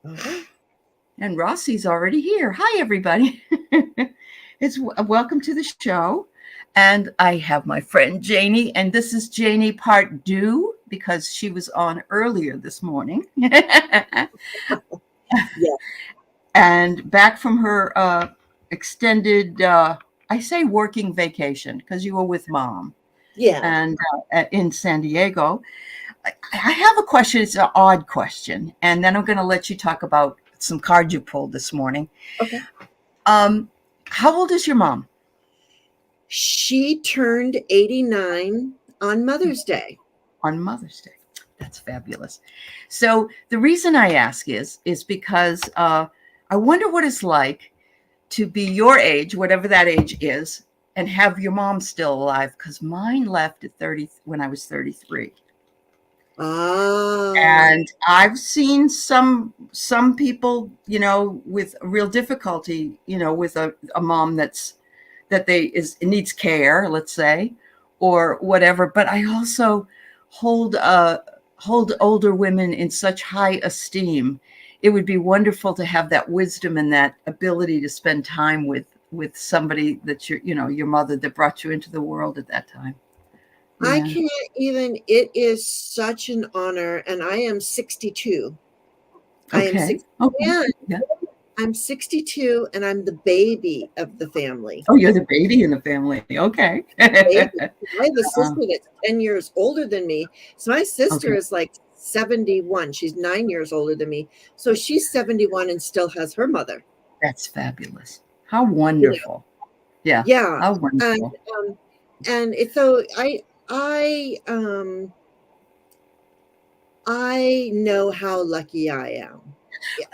Okay. And Rossi's already here. Hi, everybody. It's welcome to the show. And I have my friend Janie, and this is Janie part two because she was on earlier this morning. Yeah. And back from her extended, I say working vacation because you were with mom Yeah. and in San Diego. I have a question. It's an odd question. And then I'm going to let you talk about some cards you pulled this morning. Okay. Um, how old is your mom? She turned 89 on Mother's Day. On Mother's Day. That's fabulous. So the reason I ask is because I wonder what it's like to be your age, whatever that age is, and have your mom still alive. Because mine left at 30 when I was 33. Ah, And I've seen some people, with real difficulty, with a mom that they is needs care, let's say, or whatever. But I also hold hold older women in such high esteem. It would be wonderful to have that wisdom and that ability to spend time with somebody that your mother that brought you into the world at that time. I Yeah. can't even. It is such an honor, and I am 62. I am Okay. 60, Okay. and Yeah. I'm 62, and I'm the baby of the family. Oh, you're the baby in the family. Okay. Baby. I have a Uh, sister that's 10 years older than me. So my sister okay. is like 71. She's 9 years older than me. So she's 71 and still has her mother. That's fabulous. How You know, wonderful. Yeah. yeah. How And wonderful. it's so I know how lucky I am.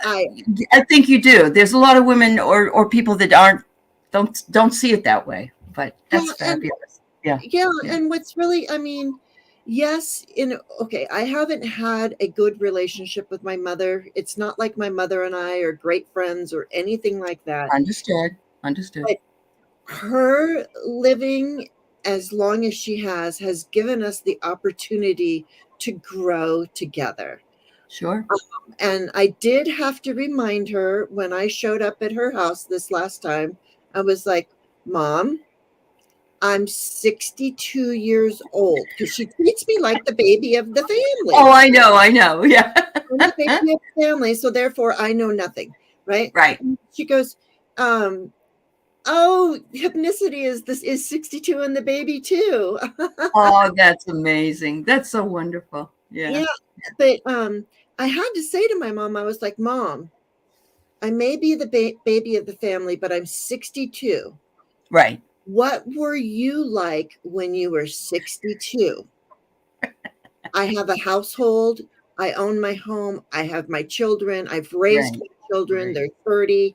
I I think you do. There's a lot of women or people that don't see it that way, but yeah, that's and fabulous. Yeah. yeah, Yeah. and what's really, I mean, yes, okay, I haven't had a good relationship with my mother. It's not like my mother and I are great friends or anything like that. Understood. Understood. But her living as long as she has given us the opportunity to grow together. Sure. And I did have to remind her when I showed up at her house this last time. I was like, Mom, I'm 62 years old because she treats me like the baby of the Oh, family. I know. I know. Yeah. I'm the baby of the family, so therefore I know nothing, right? Right. She goes, um, "Oh, hypnicity is 62 and the baby too." Oh, that's amazing. That's so wonderful. Yeah. Yeah, but I had to say to my mom, I was like, "Mom, I may be the baby of the family, but I'm 62. Right. What were you like when you were 62? I have a household. I own my home. I have my children. I've raised Right. my children. Right. They're 30.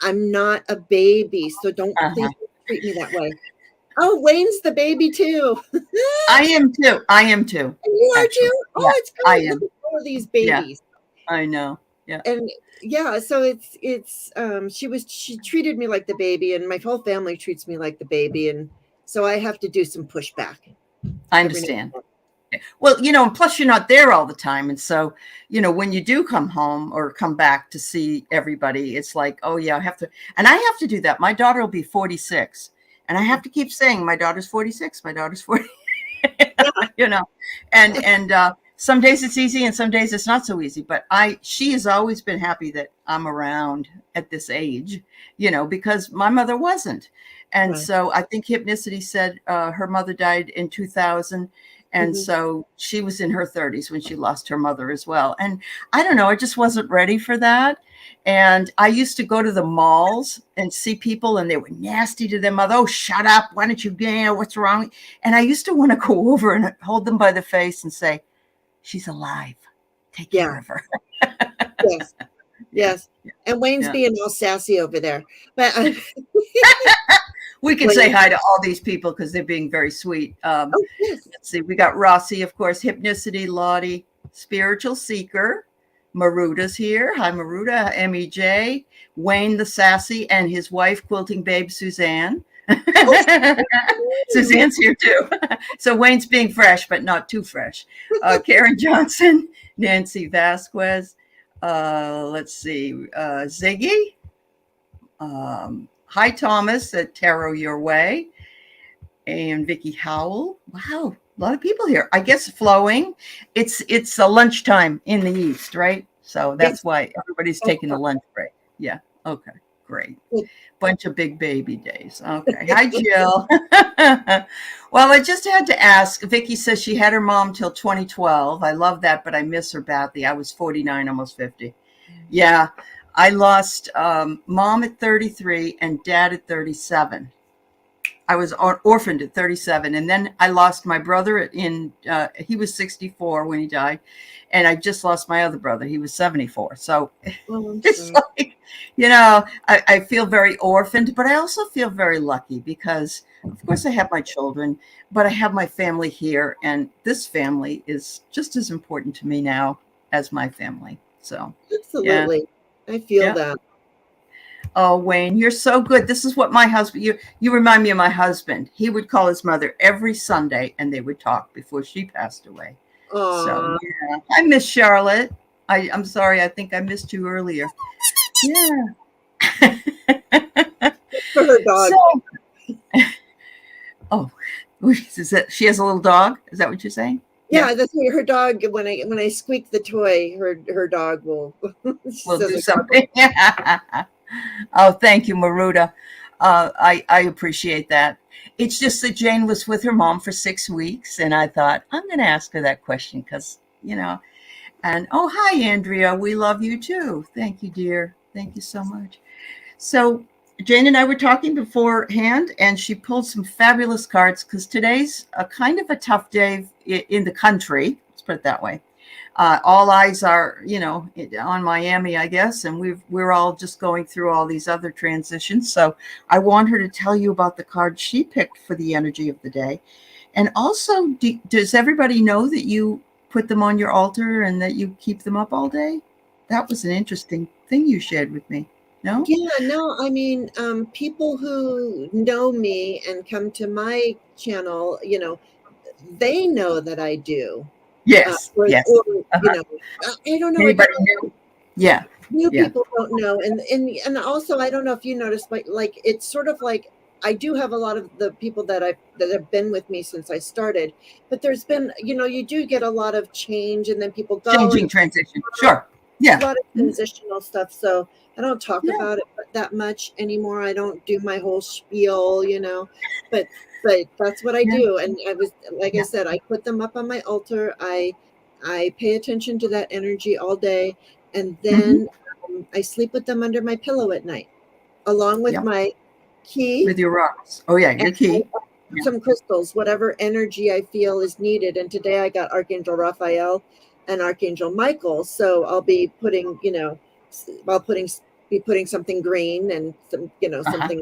I'm not a baby, so don't Uh-huh. please don't treat me that way." Oh, Wayne's the baby too. And I am too. I am too. you are Actually. too? Yeah. Oh, it's I great. Look am. at all of these Yeah. babies. I know. Yeah. And yeah, so she treated me like the baby, and my whole family treats me like the baby, and so I have to do some pushback I every now understand. and Well, and plus you're not there all the time. And so, when you do come home or come back to see everybody, it's like, oh yeah, I have to, and I have to do that. My daughter will be 46 and I have then. to keep saying my daughter's 46, my daughter's 40, Yeah, you know, and some days it's easy and some days it's not so easy, but she has always been happy that I'm around at this age, because my mother wasn't. And right. so I think Hypnicity said her mother died in 2000. And Mhm. so she was in her 30s when she lost her mother as well. And I don't know, I just wasn't ready for that. And I used to go to the malls and see people and they were nasty to their mother. Oh, shut up. Why don't you, what's wrong? And I used to want to go over and hold them by the face and say, she's alive. Take care Yeah, of her. yes, Yeah. yes. And Wayne's Yeah. being all sassy over there. But We can say Wayne, hi to all these people because they're being very sweet. oh yes. Let's see. We got Rossi, of course, Hypnicity, Lottie, Spiritual Seeker. Maruta's here. Hi, Maruta. MEJ, Wayne the Sassy, and his wife, Quilting Babe Suzanne. Oh, Suzanne's here too. So Wayne's being fresh, but not too fresh. Karen Johnson, Nancy Vasquez, Let's see, Ziggy. Hi, Thomas at Tarot Your Way. And Vicky Howell. Wow, a lot of people here. I guess flowing. It's a lunchtime in the East, right? So that's why everybody's taking a lunch break. Yeah. Okay. Great. Bunch of big baby days. Okay. Hi, Jill. Well, I just had to ask. Vicky says she had her mom till 2012. I love that, but I miss her badly. I was 49, almost 50. Yeah. I lost mom at 33 and dad at 37. I was orphaned at 37. And then I lost my brother he was 64 when he died. And I just lost my other brother. He was 74. So it's like, I feel very orphaned, but I also feel very lucky because, of course, I have my children, but I have my family here. And this family is just as important to me now as my family. So absolutely. Yeah. I feel that. Oh, Wayne, you're so good. This is what my husband, you remind me of my husband. He would call his mother every Sunday and they would talk before she passed away. Aww. So yeah, I miss Charlotte. I'm sorry. I think I missed you earlier. Yeah. For her dog. She has a little dog. Is that what you're saying? Yeah, that's her dog. When I squeak the toy, her dog will do something. Oh, thank you, Maruda. I appreciate that. It's just that Jane was with her mom for 6 weeks, and I thought I'm going to ask her that question because And oh, hi, Andrea. We love you too. Thank you, dear. Thank you so much. So Jane and I were talking beforehand, and she pulled some fabulous cards because today's a kind of a tough day in the country. Let's put it that way. All eyes are, on Miami, I guess, and we're all just going through all these other transitions. So I want her to tell you about the cards she picked for the energy of the day. And also, does everybody know that you put them on your altar and that you keep them up all day? That was an interesting thing you shared with me. No? Yeah, no, I mean, people who know me and come to my channel, they know that I do. Yes. Yes. Or, I don't know. Anybody new? Yeah. New people don't know. And also, I don't know if you noticed, but like, it's sort of like, I do have a lot of the people that have been with me since I started, but there's been, you do get a lot of change and then people go. Changing transition. Sure. Yeah. A lot of transitional stuff. So I don't talk about it that much anymore. I don't do my whole spiel, but that's what I do. And I was, like I said, I put them up on my altar. I pay attention to that energy all day. And then I sleep with them under my pillow at night, along with my key. With your rocks. Oh, yeah, your key. Some crystals, whatever energy I feel is needed. And today I got Archangel Raphael and Archangel Michael. So I'll be putting, be putting something green and some, something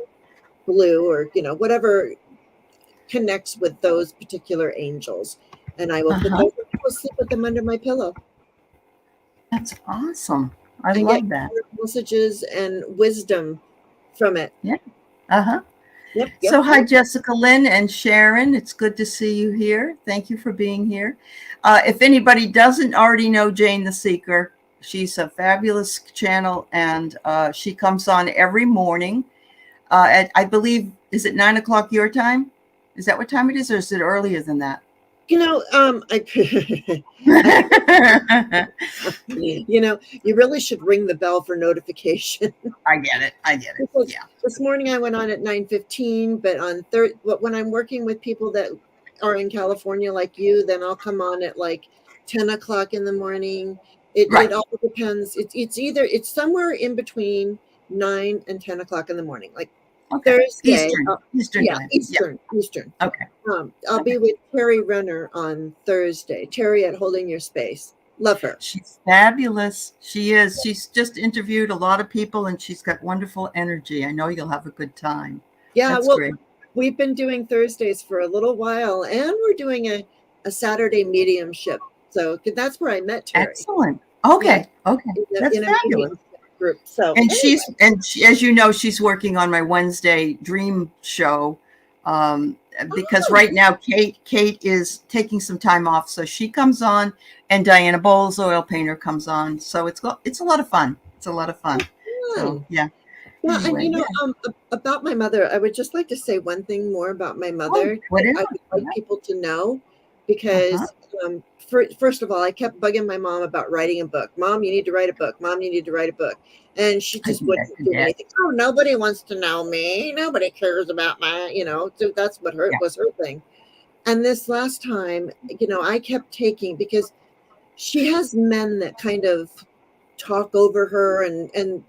blue or, whatever connects with those particular angels. And I will put those, sleep with them under my pillow. That's awesome. I love that. Messages and wisdom from it. Yeah. Yep. So hi, Jessica Lynn and Sharon. It's good to see you here. Thank you for being here. If anybody doesn't already know Jane the Seeker, she's a fabulous channel, and she comes on every morning at, I believe, is it 9 o'clock your time? Is that what time it is, or is it earlier than that? You really should ring the bell for notification. I get it. Yeah. This morning I went on at 9:15, but when I'm working with people that are in California like you, then I'll come on at like 10 o'clock in the morning. It all depends. It's somewhere in between 9 and 10 o'clock in the morning. Like Thursday, Eastern. Okay. I'll be with Terry Renner on Thursday. Terry at Holding Your Space. Love her. She's fabulous. She is. She's just interviewed a lot of people, and she's got wonderful energy. I know you'll have a good time. Yeah, that's great. We've been doing Thursdays for a little while, and we're doing a Saturday mediumship. So that's where I met Terry. Excellent. Okay. That's fabulous. Group. So and she, as you know, she's working on my Wednesday dream show because Oh, right now Kate is taking some time off, so she comes on, and Diana Bowles, oil painter, comes on. So it's a lot of fun. It's a lot of fun. So fun. yeah. Well, and Anyway, yeah. about my mother, I would just like to say one thing more about my Oh, mother that whatever. I would like Yeah. people to know, Uh-huh. because first of all, I kept bugging my mom about writing a book. Mom, you need to write a book. Mom, you need to write a book, and she I just do that wouldn't to do Dad. anything. Oh, nobody wants to know me. Nobody cares about So that's what her Yeah. was her thing. And this last time, I kept taking, because she has men that kind of talk over her, and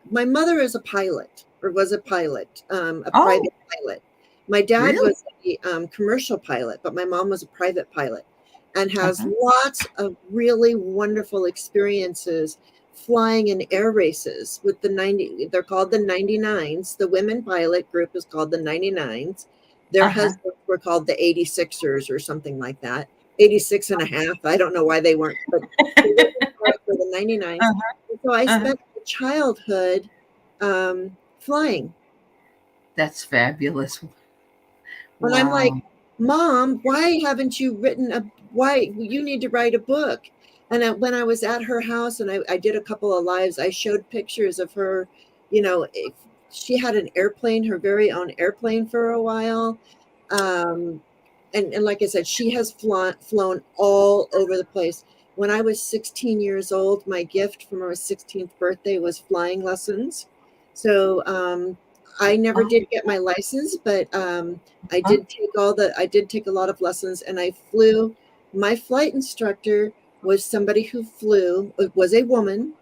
my mother is a pilot, or was a pilot, a Oh, private pilot. My dad really? was a commercial pilot, but my mom was a private pilot, and has Uh-huh. lots of really wonderful experiences flying in air races with they're called the 99s. The women pilot group is called the 99s. Their Uh-huh. husbands were called the 86ers or something like that. 86 and a half. I don't know why they weren't, but the women pilot were the 99s. Uh-huh. And so I Uh-huh. spent my childhood flying. That's fabulous. And I'm like, Wow. Mom, why haven't you why you need to write a book? And when I was at her house, and I did a couple of lives, I showed pictures of her, if she had an airplane, her very own airplane for a while. Um, and like I said, she has flown all over the place. When I was 16 years old, my gift for my 16th birthday was flying lessons. So I never Oh, did get my license, but huh? I did take a lot of lessons, and I flew. My flight instructor was somebody who flew, it was a woman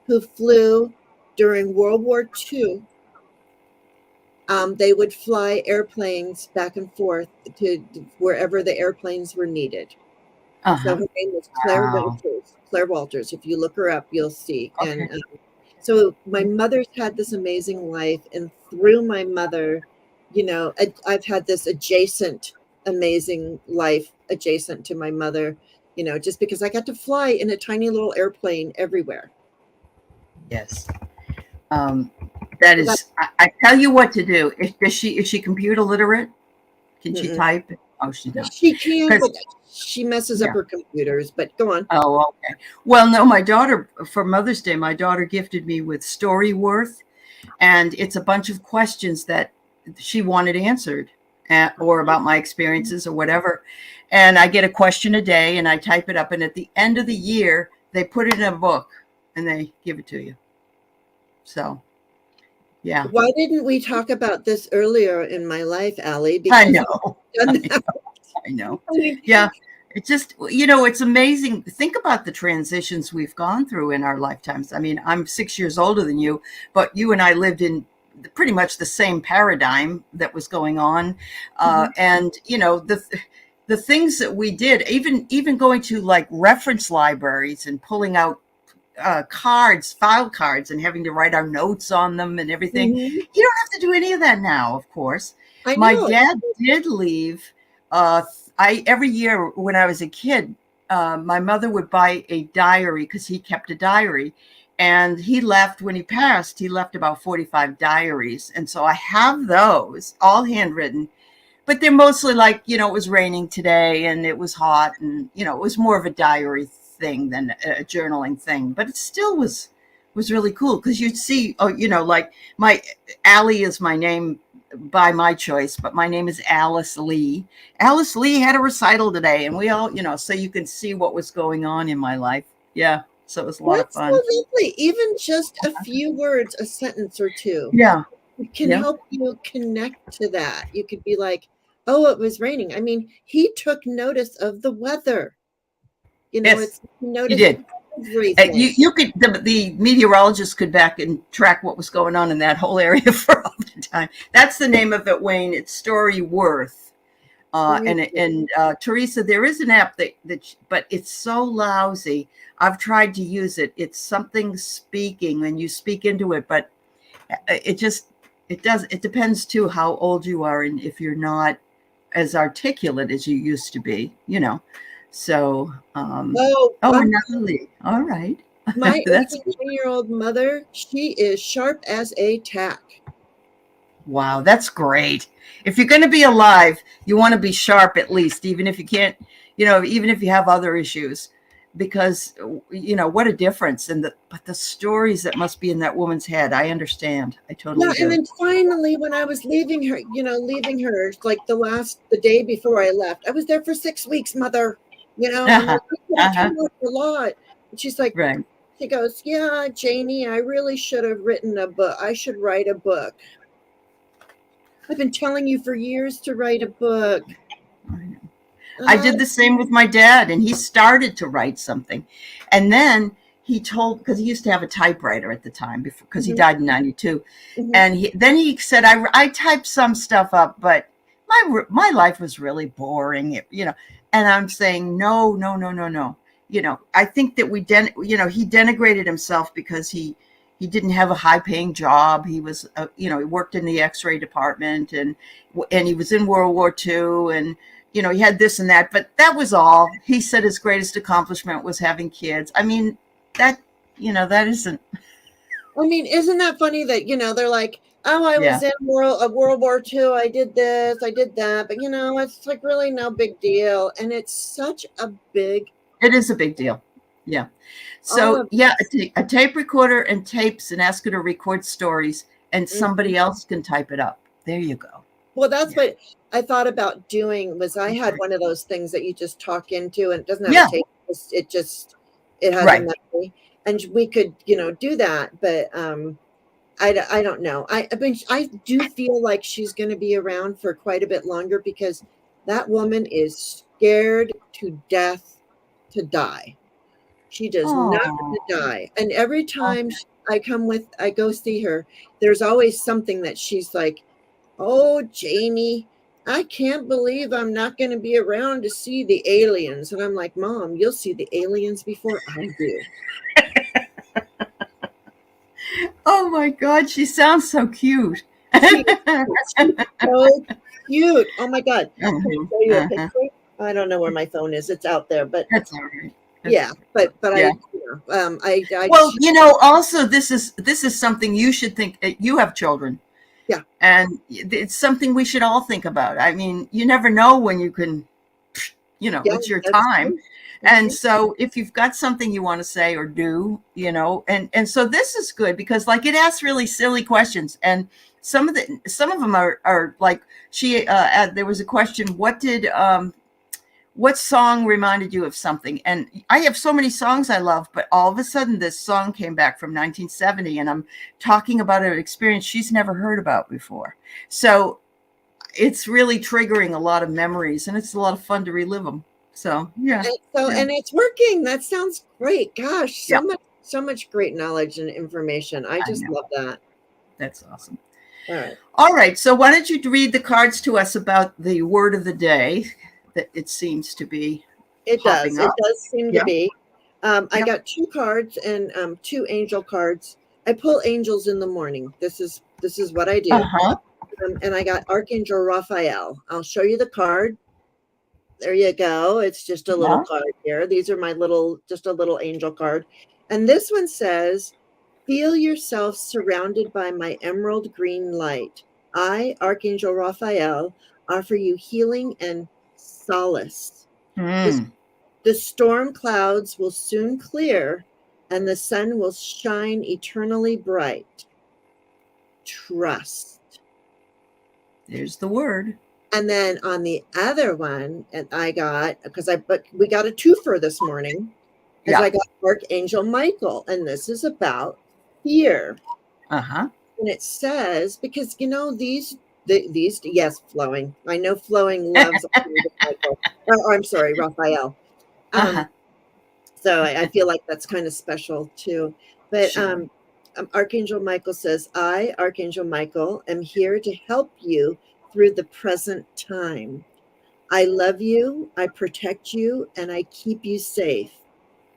who flew during World War II. They would fly airplanes back and forth to wherever the airplanes were needed. So Uh-huh. her name was Claire Wow. Walters. Claire Walters. If you look her up, you'll see. Okay. And so my mother's had this amazing life, and through my mother, I've had this adjacent amazing life adjacent to my mother. Just because I got to fly in a tiny little airplane everywhere. Yes. Um, that So that, is, I tell you what to do. Is she computer literate? Can she mm-mm. type? Oh, she's not. She can, Because but she messes up yeah. her computers. But go on. Oh, okay. Well, no, my daughter, for Mother's Day, my daughter gifted me with Storyworth, and it's a bunch of questions that she wanted answered, or about my experiences or whatever. And I get a question a day, and I type it up, and at the end of the year, they put it in a book and they give it to you. So, yeah, Why didn't we talk about this earlier in my life, Allie? I Because know. I've I done that. know. I know. I mean, Yeah. It just, it's amazing. Think about the transitions we've gone through in our lifetimes. I mean, I'm 6 years older than you, but you and I lived in pretty much the same paradigm that was going on. mhm. And, the things that we did, even going to like reference libraries and pulling out file cards, and having to write our notes on them and everything. Mhm. You don't have to do any of that now, of course. I My know. dad did leave. I every year when I was a kid, my mother would buy a diary because he kept a diary. And he left when he passed, he left about 45 diaries. And so I have those all handwritten, but they're mostly like, it was raining today and it was hot, and it was more of a diary thing than a journaling thing, but it still was really cool because you'd see, oh, like my Allie is my name by my choice, but my name is Alice Lee. Alice Lee had a recital today, and we all, so you can see what was going on in my life. Yeah, so it was a lot of That's so fun. lovely. Even just a few words, a sentence or two, Yeah, can yeah. help you connect to that. You could be like, "Oh, it was raining." I mean, he took notice of the weather. Yes, He he noticed did. everything. You could, the meteorologist could back and track what was going on in that whole area for all the time. That's the name of it, Wayne. It's Storyworth. Teresa, there is an app but it's so lousy. I've tried to use it. It's something speaking, and you speak into it, but it depends too how old you are, and if you're not as articulate as you used to be, So, Oh, Natalie. All right. my That's 89-year-old mother, she is sharp as a tack. Wow, that's great. If you're going to be alive, you want to be sharp at least, even if you can't, even if you have other issues, because what a difference. But the stories that must be in that woman's head, I understand. I Yeah, totally and do. then finally, when I was leaving her, like the day before I left, I was there for 6 weeks, mother. I'm Uh-huh. like, I could have Uh-huh. told her a lot. And she's like, Right. she goes, yeah, Janie, I really should have written a book. I should write a book. I've been telling you for years to write a book. I did the same with my dad, and he started to write something. And then he told, because he used to have a typewriter at the time, because he Mhm, died in 92. mhm. And then he said, I typed some stuff up, but my life was really boring, And I'm saying, no, no, no, no, no. I think that he denigrated himself because he didn't have a high paying job. He was, he worked in the X-ray department, and he was in World War II, and he had this and that, but that was all. He said his greatest accomplishment was having kids. I mean, that, that isn't, I mean, isn't that funny that, they're like, oh, I yeah, was in World War II. I did this, I did that. But, it's like really no big deal. And it's such a big, it is a big deal. Yeah. all So, of yeah, this. a tape recorder and tapes, and ask her to record stories, and Mhm. somebody else can type it up. There you go. Well, that's Yeah. what I thought about doing was I had Okay. one of those things that you just talk into and it doesn't have a Yeah. tape. It has a Right. memory. And we could, do that. But I don't know. I mean, I do feel like she's going to be around for quite a bit longer because that woman is scared to death to die. She does not want Oh. to die. And every time I go see her, there's always something that she's like, "Oh, Janie, I can't believe I'm not going to be around to see the aliens." And I'm like, "Mom, you'll see the aliens before I do." Oh my God, she sounds so cute. She She's so cute. Oh my God. Can I Uh-huh, show you a uh-huh. picture? I don't know where my phone is. It's out there, but That's all right. That's yeah, all right. but Yeah. Well, she, also this is something you should think. You have children, yeah, and it's something we should all think about. I mean, you never know when you can, yeah, it's your that's time. true. That's And true. so if you've got something you want to say or do, and so this is good because like it asks really silly questions, and some of them are like there was a question, what song reminded you of something? And I have so many songs I love, but all of a sudden this song came back from 1970, and I'm talking about an experience she's never heard about before. So it's really triggering a lot of memories, and it's a lot of fun to relive them. So yeah, yeah, And it's working. That sounds great. Gosh, yeah. so much great knowledge and information. I I just know. love that. That's awesome. All right. All right. So why don't you read the cards to us about the word of the day that it seems to be It does. popping It up? does seem to Yeah. be. I Yep. got two cards and two angel cards. I pull angels in the morning. This is what I do. Uh-huh. And I got Archangel Raphael. I'll show you the card. There you go. It's just a little Yeah. card here. These are just a little angel card. And this one says, feel yourself surrounded by my emerald green light. I, Archangel Raphael, offer you healing and solace. The, Mm. the storm clouds will soon clear and the sun will shine eternally bright. Trust. There's the word. And then on the other one, and but we got a twofer this morning, as Yeah. I got Archangel Michael, and this is about fear. Uh-huh. And it says, because these yes, Flowing. I know Flowing loves Archangel Michael. Or, I'm sorry, Raphael. Uh-huh. Um, so I feel like that's kind of special too. But Sure. Archangel Michael says, I, Archangel Michael, am here to help you through the present time. I love you, I protect you, and I keep you safe.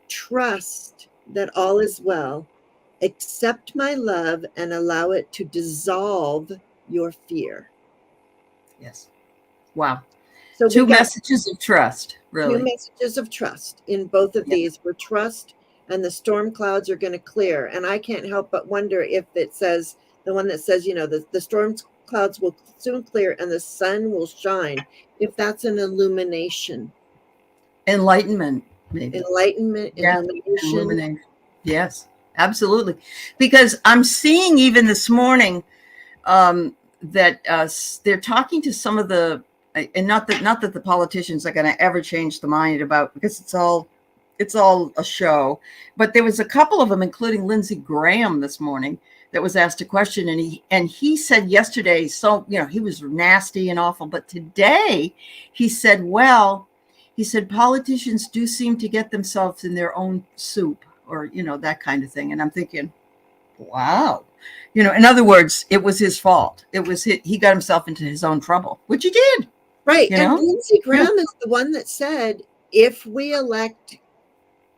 Trust that all is well. Accept my love and allow it to dissolve your fear. Yes. Wow. So we Two got messages of trust, two really. messages of trust in both of Yeah. these. We're trust and the storm clouds are going to clear. And I can't help but wonder if it says the one that says, the storm clouds will soon clear and the sun will shine. If that's an illumination, Enlightenment, maybe. enlightenment, Yeah, illumination. illumination. Yes, absolutely. Because I'm seeing even this morning that they're talking to some of the, and not that the politicians are going to ever change the mind about, because it's all a show. But there was a couple of them, including Lindsey Graham this morning, that was asked a question, and he said yesterday, so he was nasty and awful, but today he said, well, he said politicians do seem to get themselves in their own soup, or that kind of thing. And I'm thinking, wow. In other words, it was his fault. He got himself into his own trouble, which he did. Right. And Lindsey Graham is the one that said, if we elect.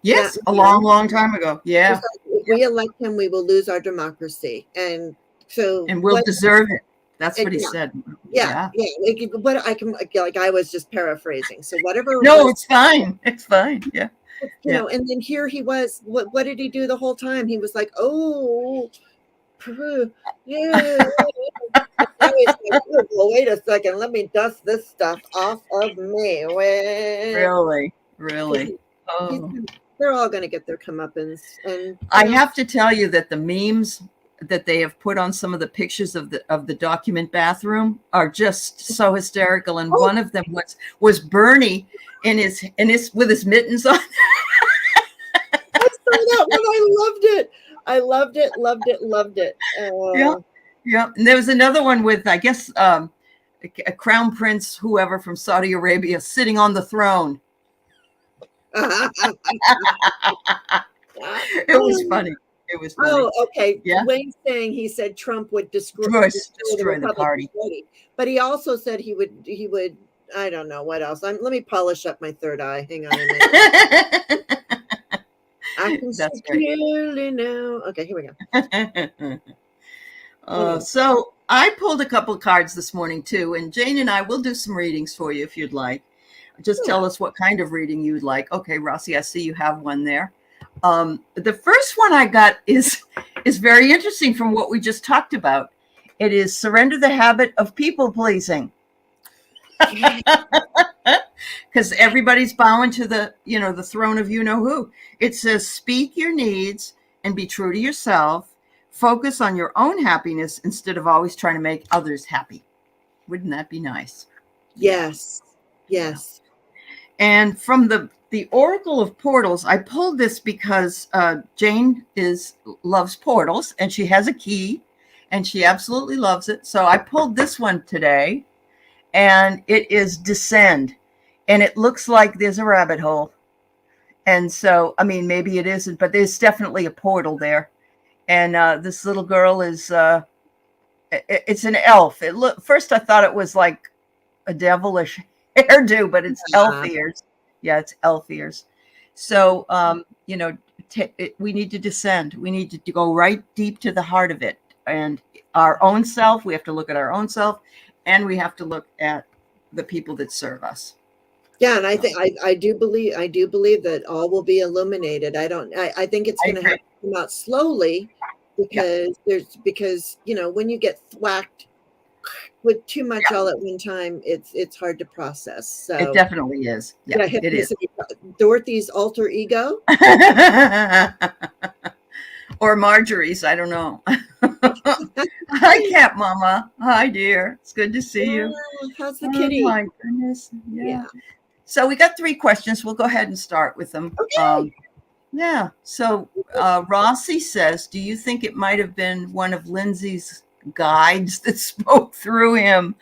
Yes, a long time ago. Yeah. If we elect him, we will lose our democracy. And we'll deserve it. That's what he said. Yeah. What I can, like, I was just paraphrasing. So whatever. No, it's fine. It's fine. Yeah. And then here he was. What did he do the whole time? He was like, oh, yeah. Well, wait a second. Let me dust this stuff off of me. Really? Oh. They're all going to get their comeuppance. And I have to tell you that the memes that they have put on some of the pictures of the document bathroom are just so hysterical. And one of them was Bernie in his with his mittens on. I saw that one. I loved it. Yeah. And there was another one with, I guess, a crown prince, whoever from Saudi Arabia, sitting on the throne. It was funny. Oh, okay. Yeah. Wayne's saying he said Trump would destroy the party. But he also said he would. I don't know what else. Let me polish up my third eye. Hang on a minute. I can see clearly now. Okay, here we go. So I pulled a couple of cards this morning too, and Jane and I will do some readings for you if you'd like. Just tell us what kind of reading you'd like. Okay, Rossi, I see you have one there. The first one I got is very interesting from what we just talked about. It is surrender the habit of people pleasing. Because everybody's bowing to the throne of who. It says, speak your needs and be true to yourself. Focus on your own happiness instead of always trying to make others happy. Wouldn't that be nice? Yes. And from the Oracle of Portals, I pulled this because Jane loves portals, and she has a key, and she absolutely loves it. So I pulled this one today, and it is Descend, and it looks like there's a rabbit hole. And so, I mean, maybe it isn't, but there's definitely a portal there. And this little girl is it's an elf. First I thought it was like a devilish hairdo, but it's elf ears. Yeah, it's elf ears. So, we need to descend. We need to go right deep to the heart of it. And our own self, we have to look at our own self, and we have to look at the people that serve us. Yeah, and I think I do believe that all will be illuminated. I think it's going to have to come out slowly, because when you get thwacked with too much all at one time, it's hard to process. So it definitely is. Yeah, it is. Dorothy's alter ego. Or Marjorie's, I don't know. Hi, Cat Mama. Hi, dear. It's good to see you. How's the kitty? Oh, my goodness. Yeah. So we got 3 questions. We'll go ahead and start with them. Okay. So Rossi says, do you think it might have been one of Lindsay's guides that spoke through him?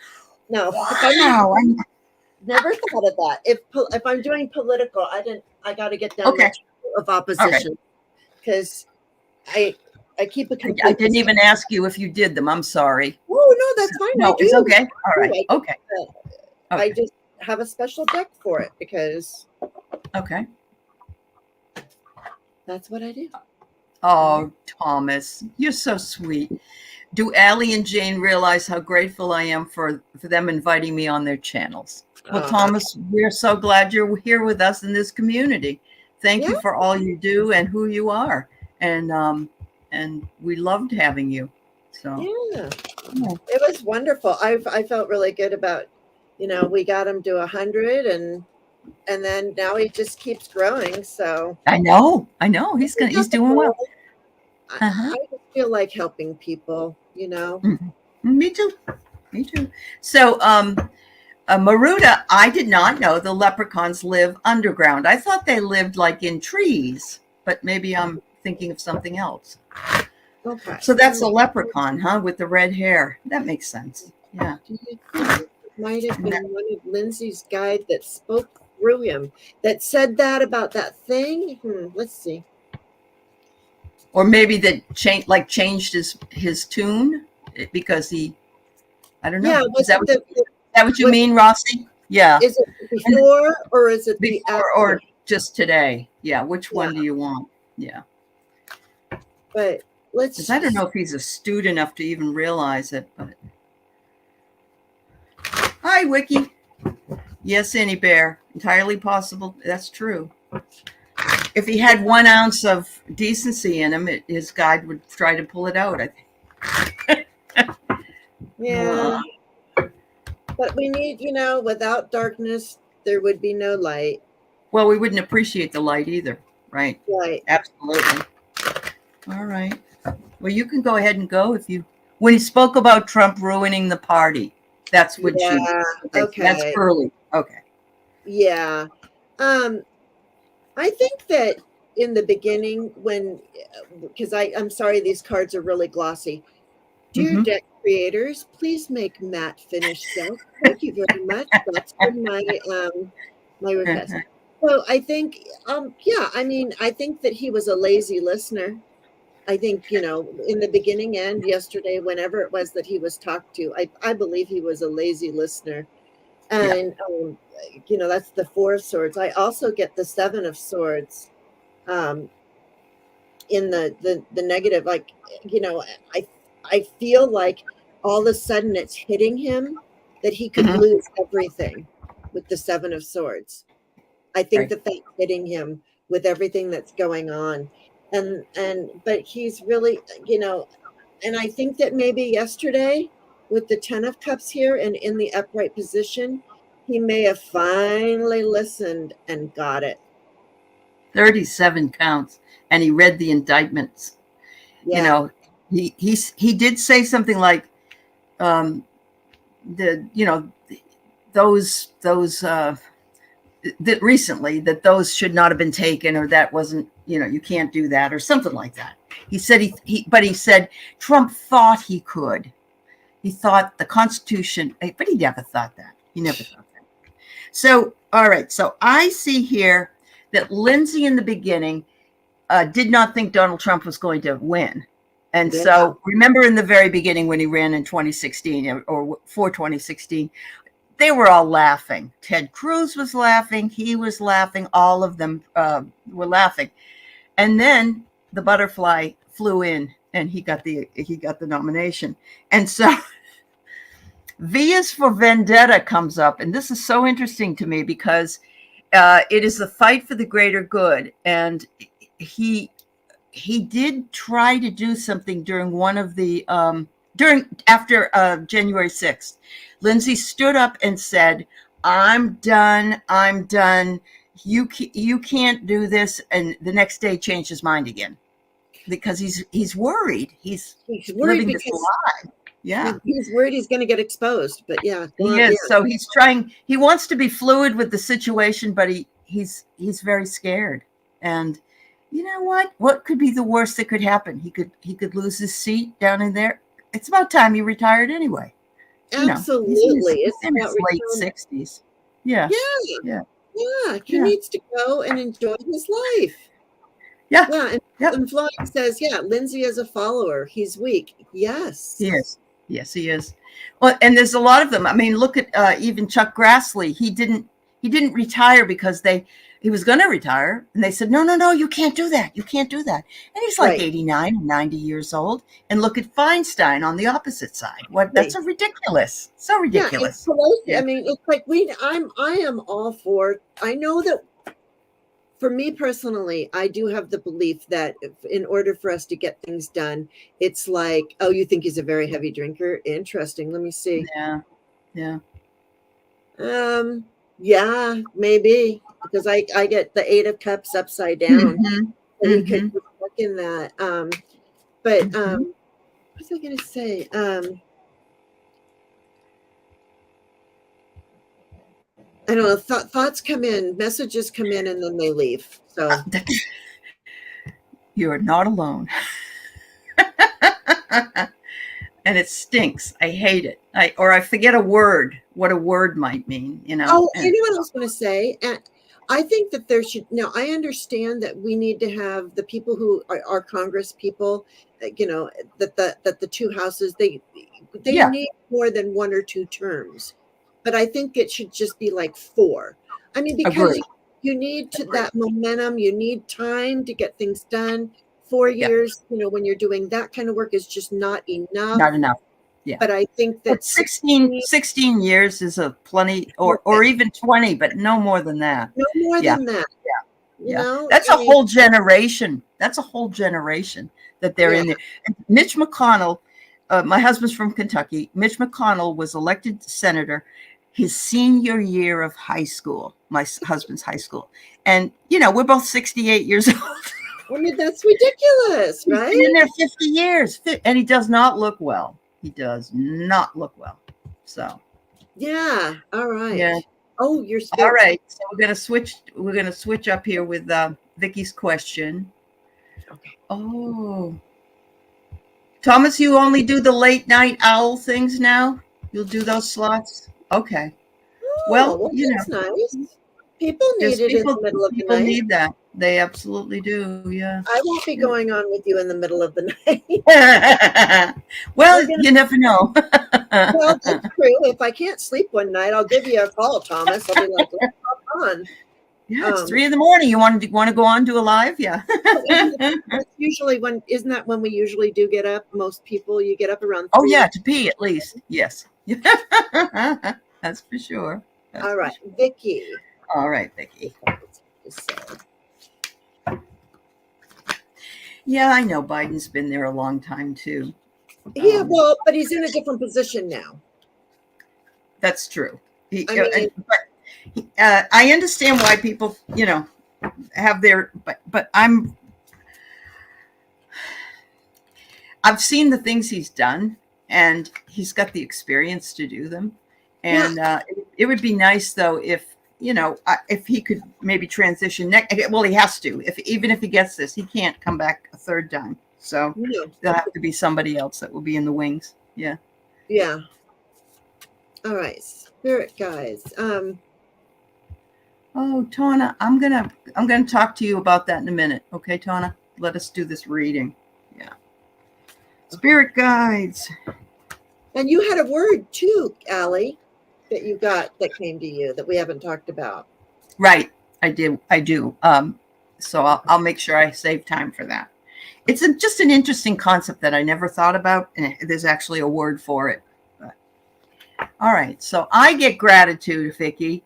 No. Wow. I never thought of that. If I'm doing political, I got to get down of opposition, because I keep a complete. I didn't even ask you if you did them. I'm sorry. Oh, no, that's fine. No, it's okay. All right. Okay. I just have a special deck for it because. Okay. That's what I do. Oh, Thomas, you're so sweet. Do Allie and Jane realize how grateful I am for them inviting me on their channels? Well, Thomas, we're so glad you're here with us in this community. Thank you for all you do and who you are. And we loved having you. So Yeah. It was wonderful. I felt really good about, we got him to 100, and then now he just keeps growing. So I know. he He's doesn't doing well. grow. Uh-huh. I just feel like helping people. Mhm. Me too. Me too. So, Maruta, I did not know the leprechauns live underground. I thought they lived like in trees, but maybe I'm thinking of something else. Okay. So that's a leprechaun, huh? With the red hair. That makes sense. Yeah. Do you think it might have And been that- one of Lindsay's guide that spoke through him that said that about that thing? Let's see. or maybe that changed his tune because I don't Yeah, know. was it That what you was mean, Rossi? Yeah. is it And before or is it the before after? or just today? Yeah. Which Yeah, one do you want? Yeah. but Because I don't know if he's astute enough to even realize it. But hi, Wiki. Yes, Annie Bear. Entirely possible. That's true. If he had 1 ounce of decency in him, his guide would try to pull it out, I think. Yeah, but we need, without darkness, there would be no light. Well, we wouldn't appreciate the light either, right? Right. Absolutely. All right. Well, you can go ahead and go if you. When he spoke about Trump ruining the party, that's what Yeah. that's Okay. early. Okay. Yeah. I think that in the beginning, because I'm sorry, these cards are really glossy. Dear Mm-hmm. deck creators, please make Matt finish stuff. Thank you very much. That's been my request. So I think, I think that he was a lazy listener. I think, in the beginning and yesterday, whenever it was that he was talked to, I believe he was a lazy listener. And, that's the 4 of Swords. I also get the 7 of Swords in the negative. Like, I feel like all of a sudden it's hitting him that he could Mhm. lose everything with the 7 of Swords. I think Right. that's hitting him with everything that's going on. But he's really, and I think that maybe yesterday with the 10 of Cups here and in the upright position, he may have finally listened and got it. 37 counts, and he read the indictments. Yeah. He did say something like, those that recently that those should not have been taken, or that wasn't, you can't do that, or something like that. He said but he said Trump thought he could. He thought the Constitution, but he never thought that. He never thought that. So, all right. So I see here that Lindsay in the beginning did not think Donald Trump was going to win. And Yeah. so remember in the very beginning when he ran in 2016 or for 2016, they were all laughing. Ted Cruz was laughing. He was laughing. All of them were laughing. And then the butterfly flew in and he got the nomination. And so V is for Vendetta comes up. And this is so interesting to me because it is the fight for the greater good. And he did try to do something during one of the after January 6th. Lindsay stood up and said, I'm done. You can't do this. And the next day changed his mind again because he's worried. He's worried living because this lie. Yeah. he's worried he's going to get exposed. But yeah, He is. So he's trying. He wants to be fluid with the situation, but he's very scared. And you know what? What could be the worst that could happen? He could lose his seat down in there. It's about time he retired anyway. Absolutely. He's in his late 60s. Yeah. Yeah. He needs to go and enjoy his life. Yeah. And Floyd says, Lindsay is a follower. He's weak. Yes. He is. Yes, he is. Well, and there's a lot of them. I mean, look at even Chuck Grassley. He didn't retire because he was going to retire. And they said, no, you can't do that. You can't do that. And he's like 89 and 90 years old. And look at Feinstein on the opposite side. That's so ridiculous. So ridiculous. Yeah, I mean, it's like I am all for, I know that for me personally, I do have the belief that in order for us to get things done, it's like, oh, you think he's a very heavy drinker? Interesting. Let me see. Yeah. Yeah. Yeah, maybe because I get the 8 of Cups upside down. Mhm. So he could Mhm. look in that. But Mhm. what was I going to say? I don't know. Thoughts come in, messages come in, and then they leave. So You're not alone. And it stinks. I hate it. I forget a word, what a word might mean, oh, you and know what I was going to say? And I think that there should. Now, I understand that we need to have the people who are Congress people. You know that the two houses they yeah, need more than 1 or 2 terms, but I think it should just be like 4. I mean, because agree. you need to Agree. that momentum. You need time to get things done. 4 Yeah, years, when you're doing that kind of work, is just not enough. not enough. Yeah. But I think But that 16 years is a plenty, or even 20, but no more than that. no more Yeah. than that. Yeah. That's a I mean, whole generation. That's a whole generation that they're yeah. in there. And Mitch McConnell, my husband's from Kentucky. Mitch McConnell was elected senator his senior year of high school, my husband's high school. And, we're both 68 years old. I mean, that's ridiculous, He's been in right? there 50 years, and he does not look well. He does not look well. So, Yeah. All right. yeah. Oh, your All spirit. right. So we're gonna switch up here with Vicky's question. Okay. Oh, Thomas, you only do the late night owl things now? You'll do those slots? Okay. Oh, Well, well, that's nice. People need there's it in the people middle of the people night. need that. They absolutely do. Yeah. I won't be going on with you in the middle of the night. Well, We're gonna. you never know. Well, that's true. If I can't sleep one night, I'll give you a call, Thomas. I'll be like, let's hop on. Yeah, it's 3 a.m. You want to go on, do a live? Yeah. That's usually when, isn't that when we usually do get up? Most people, you get up around Oh 3. yeah, to pee at least. Yes. That's for sure. That's All for right, sure. Vicky. All right, Vicki. Yeah, I know Biden's been there a long time too. Yeah, well, but he's in a different position now. That's true. I mean, I understand why people, have their, but I've seen the things he's done, and he's got the experience to do them. And it would be nice though if he could maybe transition well, he has to. Even if he gets this, he can't come back a third time. So no. there'll have to be somebody else that will be in the wings. Yeah. Yeah. All right, spirit guys. Oh, Tana, I'm gonna talk to you about that in a minute. Okay, Tana? Let us do this reading. Yeah. Spirit guides. And you had a word too, Allie, that you got that came to you that we haven't talked about. Right. I do. So I'll make sure I save time for that. It's just an interesting concept that I never thought about, and there's actually a word for it. But, all right. So I get gratitude, Vicki.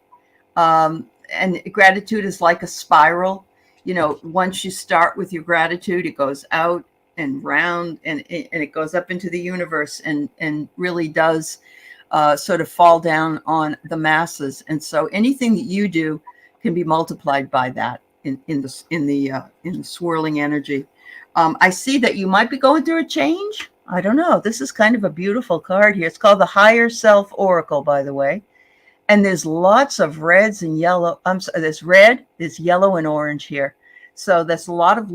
And gratitude is like a spiral. Once you start with your gratitude, it goes out and round, and it goes up into the universe, and really does sort of fall down on the masses. And so anything that you do can be multiplied by that in the swirling energy. I see that you might be going through a change. I don't know. This is kind of a beautiful card here. It's called the Higher Self Oracle, by the way. And there's lots of reds and yellow. There's red, there's yellow and orange here. So that's a lot of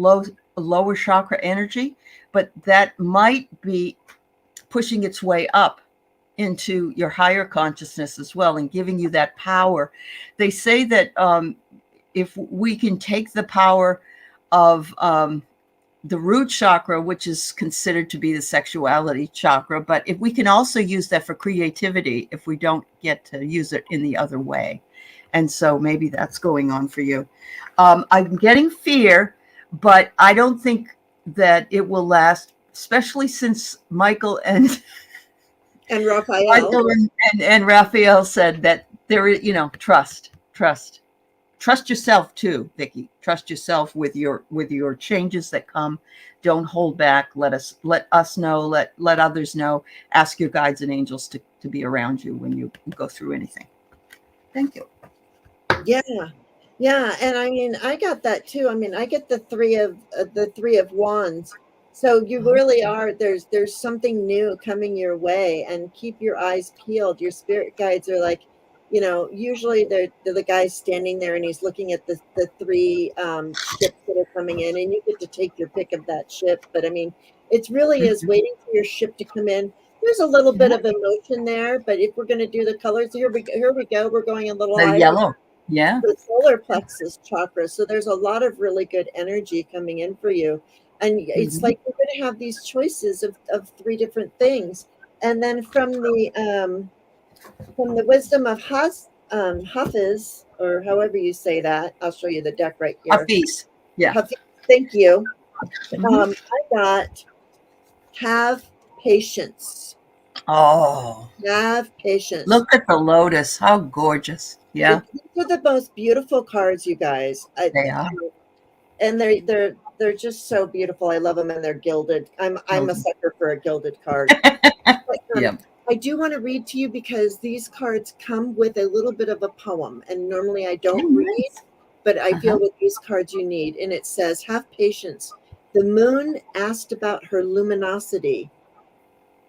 lower chakra energy, but that might be pushing its way up into your higher consciousness as well, and giving you that power. They say that if we can take the power of the root chakra, which is considered to be the sexuality chakra, but if we can also use that for creativity, if we don't get to use it in the other way. And so maybe that's going on for you. I'm getting fear, but I don't think that it will last, especially since Michael and Raphael. And Raphael said that there is, trust trust yourself too, Vicki. Trust yourself with your changes that come. Don't hold back. Let us know. Let others know. Ask your guides and angels to be around you when you go through anything. Thank you. Yeah. Yeah, and I mean, I got that too. I mean, I get the three of wands. So you really are, there's something new coming your way, and keep your eyes peeled. Your spirit guides are like, usually they're the guy standing there and he's looking at the three ships that are coming in, and you get to take your pick of that ship. But I mean, it really is waiting for your ship to come in. There's a little bit of emotion there, but if we're going to do the colors, here we go. We're going a little The higher. yellow. Yeah. The solar plexus chakra. So there's a lot of really good energy coming in for you. And it's like you're going to have these choices of three different things. And then from the wisdom of Hafiz, or however you say that, I'll show you the deck right here. Hafiz. Yeah. Hafiz, thank you. I got have patience. Oh, Have patience. look at the lotus. How gorgeous. Yeah. These are the most beautiful cards, you guys. They are. And they're just so beautiful. I love them, and they're gilded. I'm a sucker for a gilded card. But, Yeah. I do want to read to you because these cards come with a little bit of a poem, and normally I don't read, but I feel with these cards you need. And it says, "Have patience. The moon asked about her luminosity."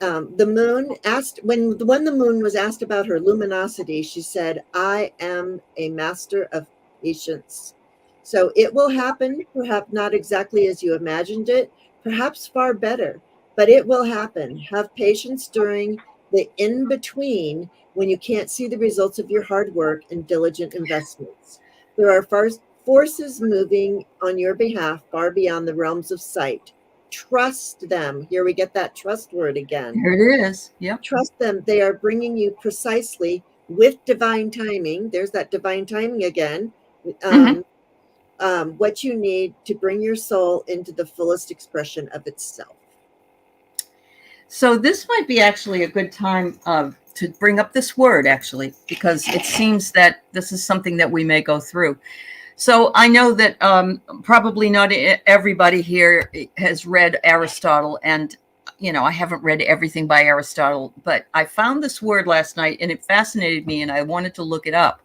The moon asked when the moon was asked about her luminosity, she said, "I am a master of patience." So it will happen, perhaps not exactly as you imagined it, perhaps far better, but it will happen. Have patience during the in between when you can't see the results of your hard work and diligent investments. There are forces moving on your behalf far beyond the realms of sight. Trust them. Here we get that trust word again. Here it is. Yep. Trust them. They are bringing you precisely with divine timing. There's that divine timing again. What you need to bring your soul into the fullest expression of itself. So this might be actually a good time to bring up this word, actually, because it seems that this is something that we may go through. So I know that probably not everybody here has read Aristotle, and I haven't read everything by Aristotle, but I found this word last night and it fascinated me and I wanted to look it up.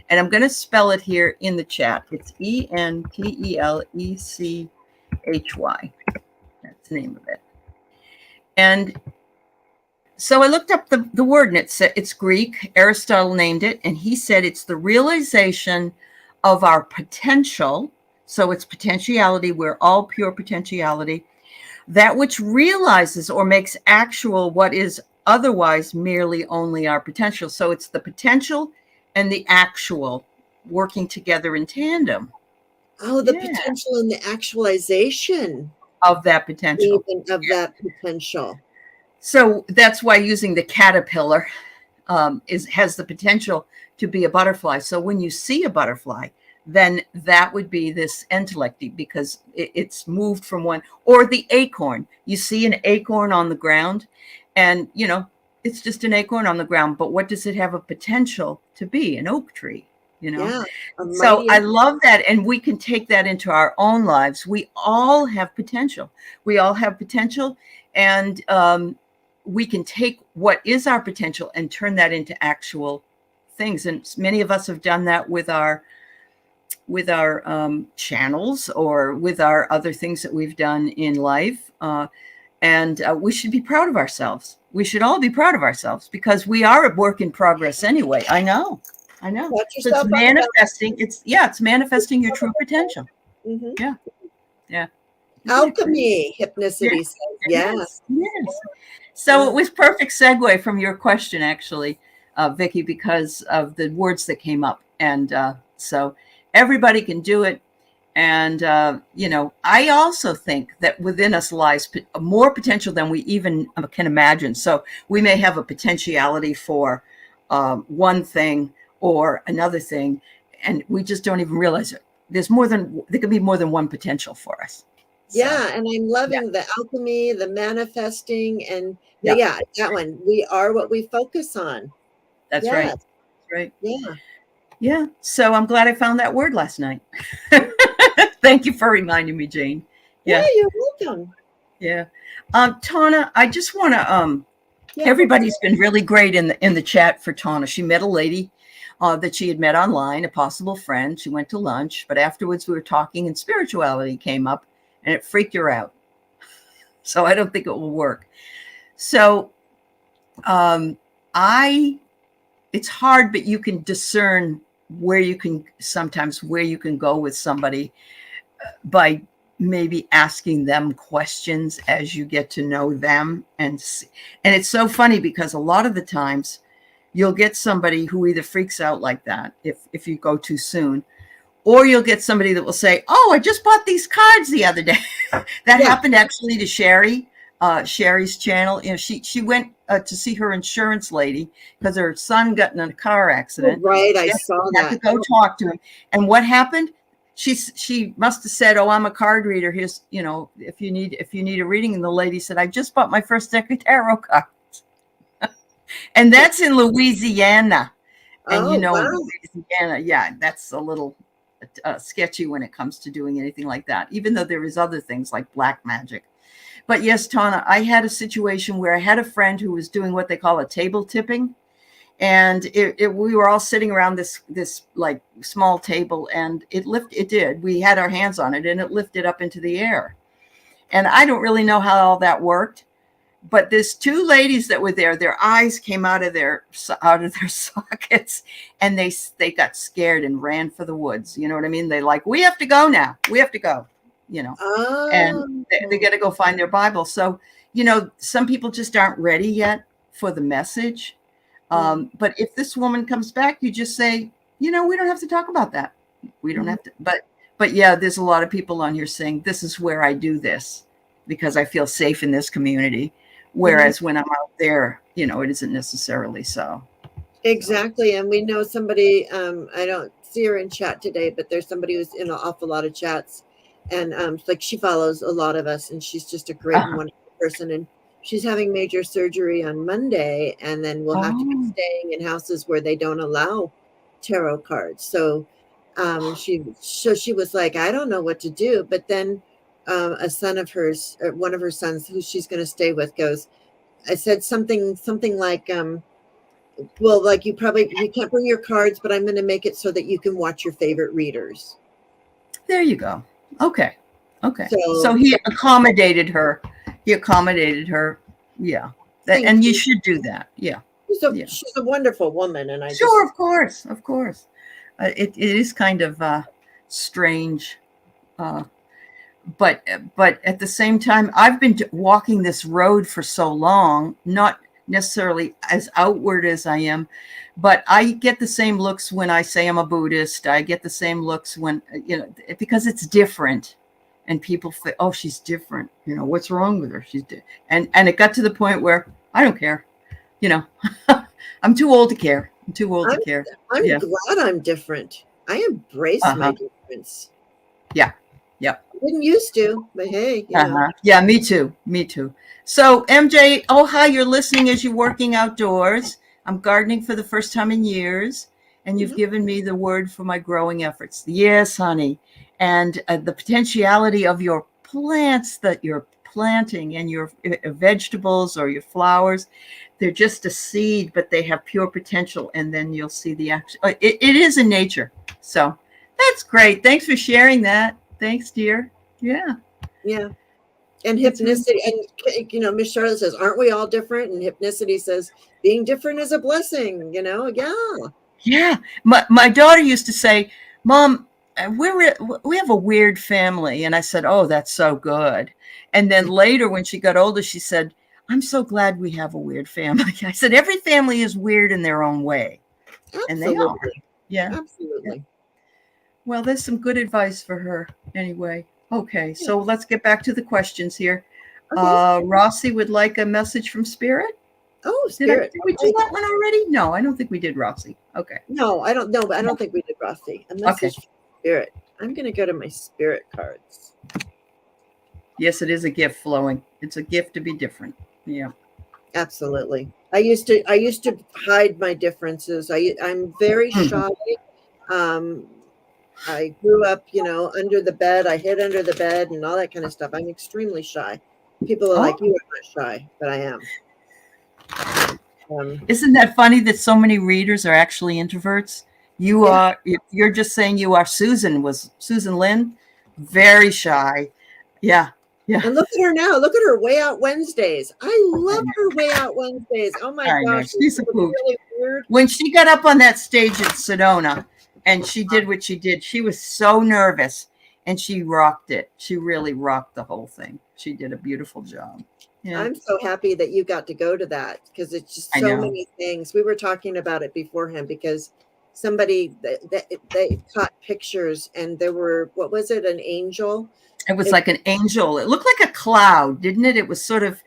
And I'm going to spell it here in the chat. It's Entplechy. That's the name of it. And so I looked up the word, and it's Greek. Aristotle named it, and he said it's the realization of our potential. So it's potentiality. We're all pure potentiality. That which realizes or makes actual what is otherwise merely only our potential. So it's the potential and the actual working together in tandem. Oh, the potential and the actualization of that potential. That potential. So that's why using the caterpillar has the potential to be a butterfly. So when you see a butterfly, then that would be this entplechy, because it's moved from one. Or the acorn. You see an acorn on the ground, and it's just an acorn on the ground. But what does it have a potential to be? An oak tree. So I love that. And we can take that into our own lives. We all have potential. And we can take what is our potential and turn that into actual things. And many of us have done that with our channels or with our other things that we've done in life. And we should be proud of ourselves. We should all be proud of ourselves because we are a work in progress anyway. I know. So it's manifesting. It's manifesting your true potential. Mm-hmm. Yeah. Alchemy, hypnicity says. Yes. So it was perfect segue from your question, actually, Vicki, because of the words that came up. And so everybody can do it. And, I also think that within us lies more potential than we even can imagine. So we may have a potentiality for one thing or another thing, and we just don't even realize it. There could be more than one potential for us. Yeah, and I'm loving the alchemy, the manifesting, and that one. We are what we focus on. That's right. Right. Yeah. Yeah. So I'm glad I found that word last night. Thank you for reminding me, Jane. Yeah, Yeah. you're welcome. Yeah. Tana, I just want to Yeah, everybody's been really great in the chat for Tana. She met a lady that she had met online, a possible friend. She went to lunch, but afterwards we were talking and spirituality came up and it freaked her out. So I don't think it will work. So it's hard, but you can discern where you can go with somebody by maybe asking them questions as you get to know them. And it's so funny because a lot of the times you'll get somebody who either freaks out like that if you go too soon, or you'll get somebody that will say, oh, I just bought these cards the other day. That happened actually to Sherry. Sherry's channel. She went to see her insurance lady because her son got in a car accident. Oh, right, I saw that. Had to go talk to him. And what happened? She must have said, "Oh, I'm a card reader. Here's, if you need a reading." And the lady said, "I just bought my first deck of tarot cards," and that's in Louisiana. And wow. Louisiana, yeah, that's a little sketchy when it comes to doing anything like that. Even though there is other things like black magic. But yes, Tana, I had a situation where I had a friend who was doing what they call a table tipping. And we were all sitting around this like small table, and we had our hands on it and it lifted up into the air. And I don't really know how all that worked, but there's two ladies that were there. Their eyes came out of their sockets, and they got scared and ran for the woods. You know what I mean? They like, we have to go now. We have to go, and they got to go find their Bible. So, some people just aren't ready yet for the message. But if this woman comes back, you just say, we don't have to talk about that. We don't have to. But yeah, there's a lot of people on here saying, this is where I do this because I feel safe in this community. Whereas when I'm out there, it isn't necessarily so. Exactly. And we know somebody, I don't see her in chat today, but there's somebody who's in an awful lot of chats. And like she follows a lot of us, and she's just a great and wonderful person. And she's having major surgery on Monday, and then we'll have to be staying in houses where they don't allow tarot cards. So she was like, I don't know what to do. But then a son of hers, one of her sons who she's going to stay with, goes, I said something like, well, like you can't bring your cards, but I'm going to make it so that you can watch your favorite readers. There you go. Okay. So he accommodated her. Yeah. And you should do that. Yeah. She's a wonderful woman. And of course. It is kind of strange. But at the same time, I've been walking this road for so long, not necessarily as outward as I am, but I get the same looks when I say I'm a Buddhist. I get the same looks when, because it's different, and people say, oh, she's different. What's wrong with her? She's and it got to the point where I don't care. I'm too old to care. I'm glad I'm different. I embrace my difference. Yeah. I didn't used to, but hey. Yeah, me too. So MJ, hi, you're listening as you're working outdoors. I'm gardening for the first time in years, and you've given me the word for my growing efforts. Yes, honey. And the potentiality of your plants that you're planting and your vegetables or your flowers, they're just a seed, but they have pure potential. And then you'll see the action. It is in nature. So that's great. Thanks for sharing that. Thanks, dear. Yeah. And hypnicity, and Miss Charlotte says, aren't we all different? And hypnicity says, being different is a blessing, Yeah. My daughter used to say, Mom, we have a weird family. And I said, oh, that's so good. And then later when she got older, she said, I'm so glad we have a weird family. I said, every family is weird in their own way. Absolutely. And they are. Yeah. Absolutely. Yeah. Well, there's some good advice for her anyway. Okay, so let's get back to the questions here. Okay. Rossi would like a message from Spirit. Oh, Spirit. Did we do that one already? No, I don't think we did Rossi. Okay. No, I don't know, but I don't think we did Rossi. A message from Spirit. I'm going to go to my Spirit cards. Yes, it is a gift flowing. It's a gift to be different. Yeah. Absolutely. I used to hide my differences. I'm very shy. Um, I grew up, under the bed. I hid under the bed and all that kind of stuff. I'm extremely shy. People are Oh, like, "You are not shy," but I am. isn't that funny that so many readers are actually introverts? You Yeah. are, you're just saying you are. Susan Lynn, very shy. Yeah. Yeah. And look at her now. Look at her Way Out Wednesdays. I love her Way Out Wednesdays. Oh my I know. gosh. She's a It's hoot. really weird. When she got up on that stage at Sedona and she did what she did, she was so nervous and she rocked it. She really rocked the whole thing. She did a beautiful job. Yeah, I'm so happy that you got to go to that because it's just I so know. many things. We were talking about it beforehand because somebody they caught pictures and there were, what was it, an angel? It was It, like an angel. It looked like a cloud, didn't it? It was sort of,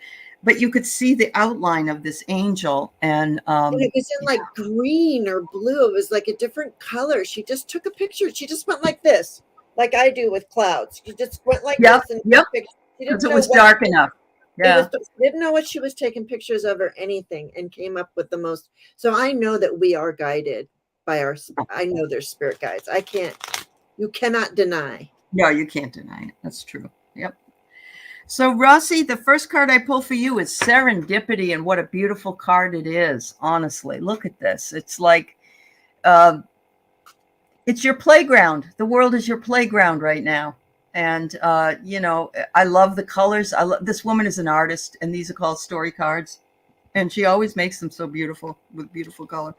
but you could see the outline of this angel. and it was in like green or blue. It was like a different color. She just took a picture. She just went like this, like I do with clouds. She just went like yep, this and took yep, a picture. She because didn't it know was what dark enough. it was, Yeah. didn't know what she was taking pictures of or anything, and came up with the most. So I know that we are guided by our, I know there's spirit guides. You cannot deny. No, you can't deny it. That's true. Yep. So, Rossi, the first card I pull for you is Serendipity, and what a beautiful card it is. Honestly, look at this. It's like, uh, it's your playground. The world is your playground right now. And, I love the colors. This woman is an artist, and these are called story cards. And she always makes them so beautiful with beautiful color.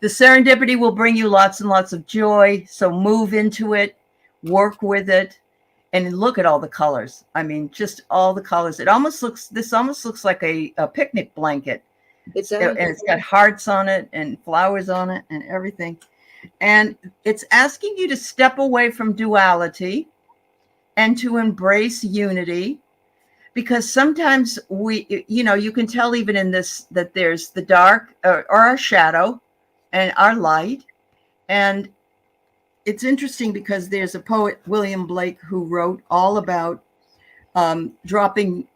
The serendipity will bring you lots and lots of joy. So move into it, work with it, and look at all the colors. I mean, just all the colors. This almost looks like a picnic blanket. It And does. it's got hearts on it and flowers on it and everything. And it's asking you to step away from duality and to embrace unity, because sometimes you can tell even in this that there's the dark or our shadow and our light. And it's interesting because there's a poet, William Blake, who wrote all about dropping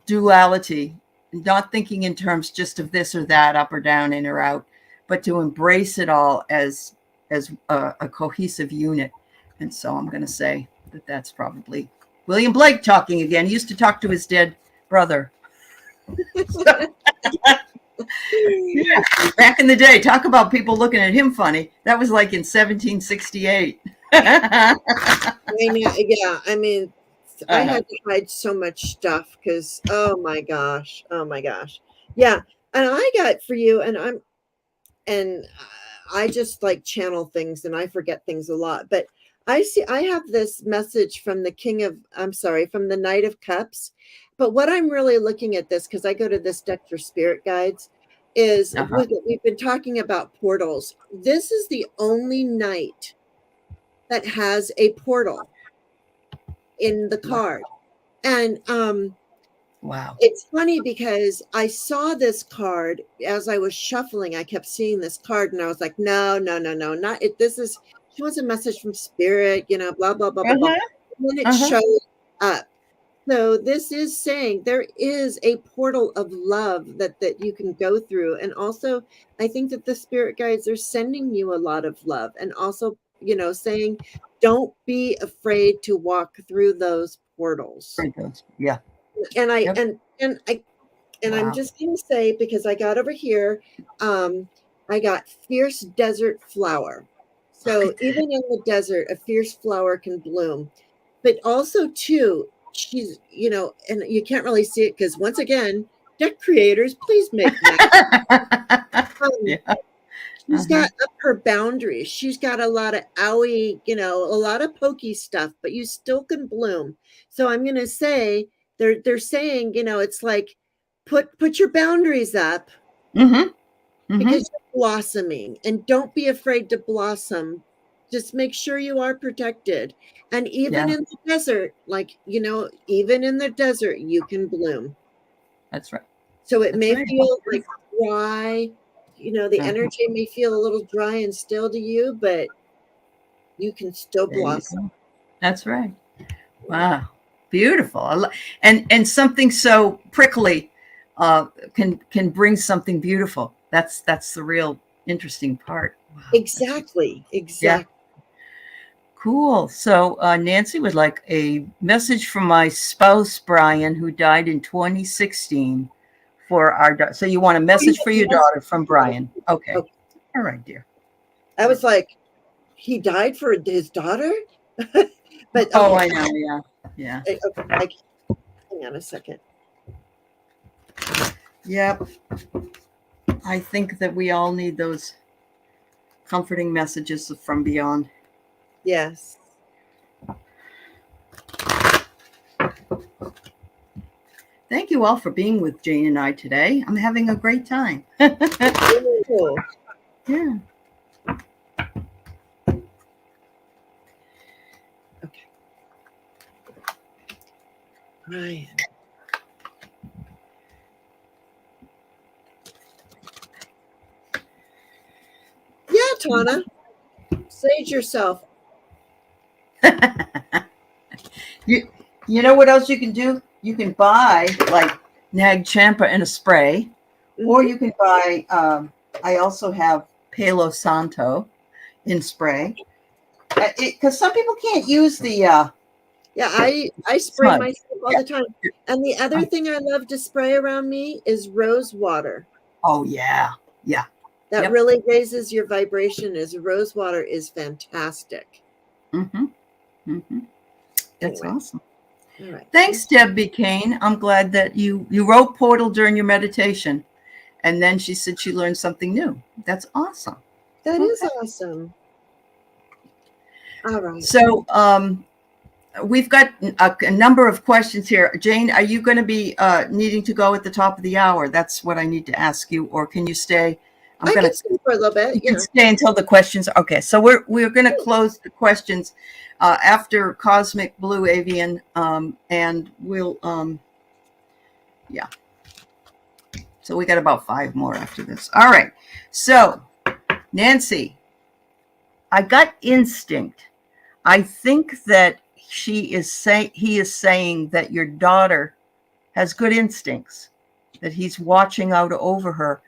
duality, not thinking in terms just of this or that, up or down, in or out, but to embrace it all as a cohesive unit. And so I'm going to say that that's probably William Blake talking again. He used to talk to his dead brother. Yeah, back in the day, talk about people looking at him funny. That was like in 1768. I know, yeah, I mean, I had to hide so much stuff because, oh my gosh, oh my gosh, yeah. And I got for you, and I just like channel things, and I forget things a lot. But I have this message from from the Knight of Cups. But what I'm really looking at this, because I go to this deck for spirit guides, is we've been talking about portals. This is the only knight that has a portal in the card. And wow. it's funny because I saw this card as I was shuffling. I kept seeing this card and I was like, no, no, no, no, not it. She wants a message from spirit, blah, blah, blah, blah, blah. And then it showed up. So this is saying there is a portal of love that you can go through. And also, I think that the spirit guides are sending you a lot of love, and also, saying, don't be afraid to walk through those portals. Yeah. And I'm Wow. just going to say, because I got over here, I got fierce desert flower. So even in the desert, a fierce flower can bloom. But also, too, she's, and you can't really see it because, once again, deck creators, please make that. Yeah. She's got up her boundaries. She's got a lot of owie, a lot of pokey stuff, but you still can bloom. So I'm going to say they're saying, it's like put your boundaries up because you're blossoming, and don't be afraid to blossom. Just make sure you are protected. And even in the desert, even in the desert, you can bloom. That's right. So it may feel like dry. The energy may feel a little dry and still to you, but you can still blossom. That's right. Wow. Beautiful. And something so prickly can bring something beautiful. That's the real interesting part. Wow. Exactly. Yeah. Exactly. Cool. So Nancy would like a message from my spouse, Brian, who died in 2016 for our daughter. So you want a message for your daughter from Brian. Okay. Okay. All right, dear. I was like, he died for his daughter? But Oh, okay. I know. Yeah. Yeah. Okay, hang on a second. Yep. I think that we all need those comforting messages from beyond. Yes. Thank you all for being with Jane and I today. I'm having a great time. Cool. Yeah. Okay. Ryan. Yeah, Tana. Sage yourself. You know what else you can do? You can buy like Nag Champa in a spray, or you can buy. I also have Palo Santo in spray, because some people can't use the Yeah, I spray smudge. myself all Yeah. the time. And the other thing I love to spray around me is rose water. Oh yeah, yeah. That Yep. really raises your vibration. Is rose water is fantastic. Mm-hmm. Mm-hmm. That's Anyway. awesome. All right. Thanks, Deb B. Kane. I'm glad that you wrote Portal during your meditation, and then she said she learned something new. That's awesome. That is awesome. All right. So we've got a number of questions here. Jane, are you going to be needing to go at the top of the hour? That's what I need to ask you, or can you stay? I can stay for a little bit. You can stay until the questions. Okay, so we're going to close the questions after Cosmic Blue Avian, and we'll yeah. So we got about 5 more after this. All right. So Nancy, I got instinct. I think that he is saying that your daughter has good instincts, that he's watching out over her.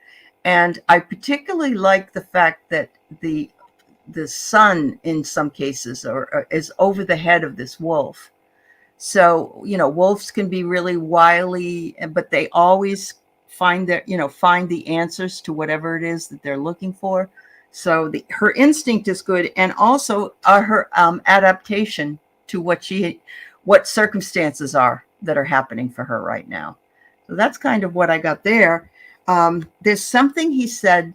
And I particularly like the fact that the sun in some cases is over the head of this wolf. So, wolves can be really wily, but they always find the answers to whatever it is that they're looking for. So her instinct is good, and also her adaptation to what circumstances are that are happening for her right now. So that's kind of what I got there. There's something he said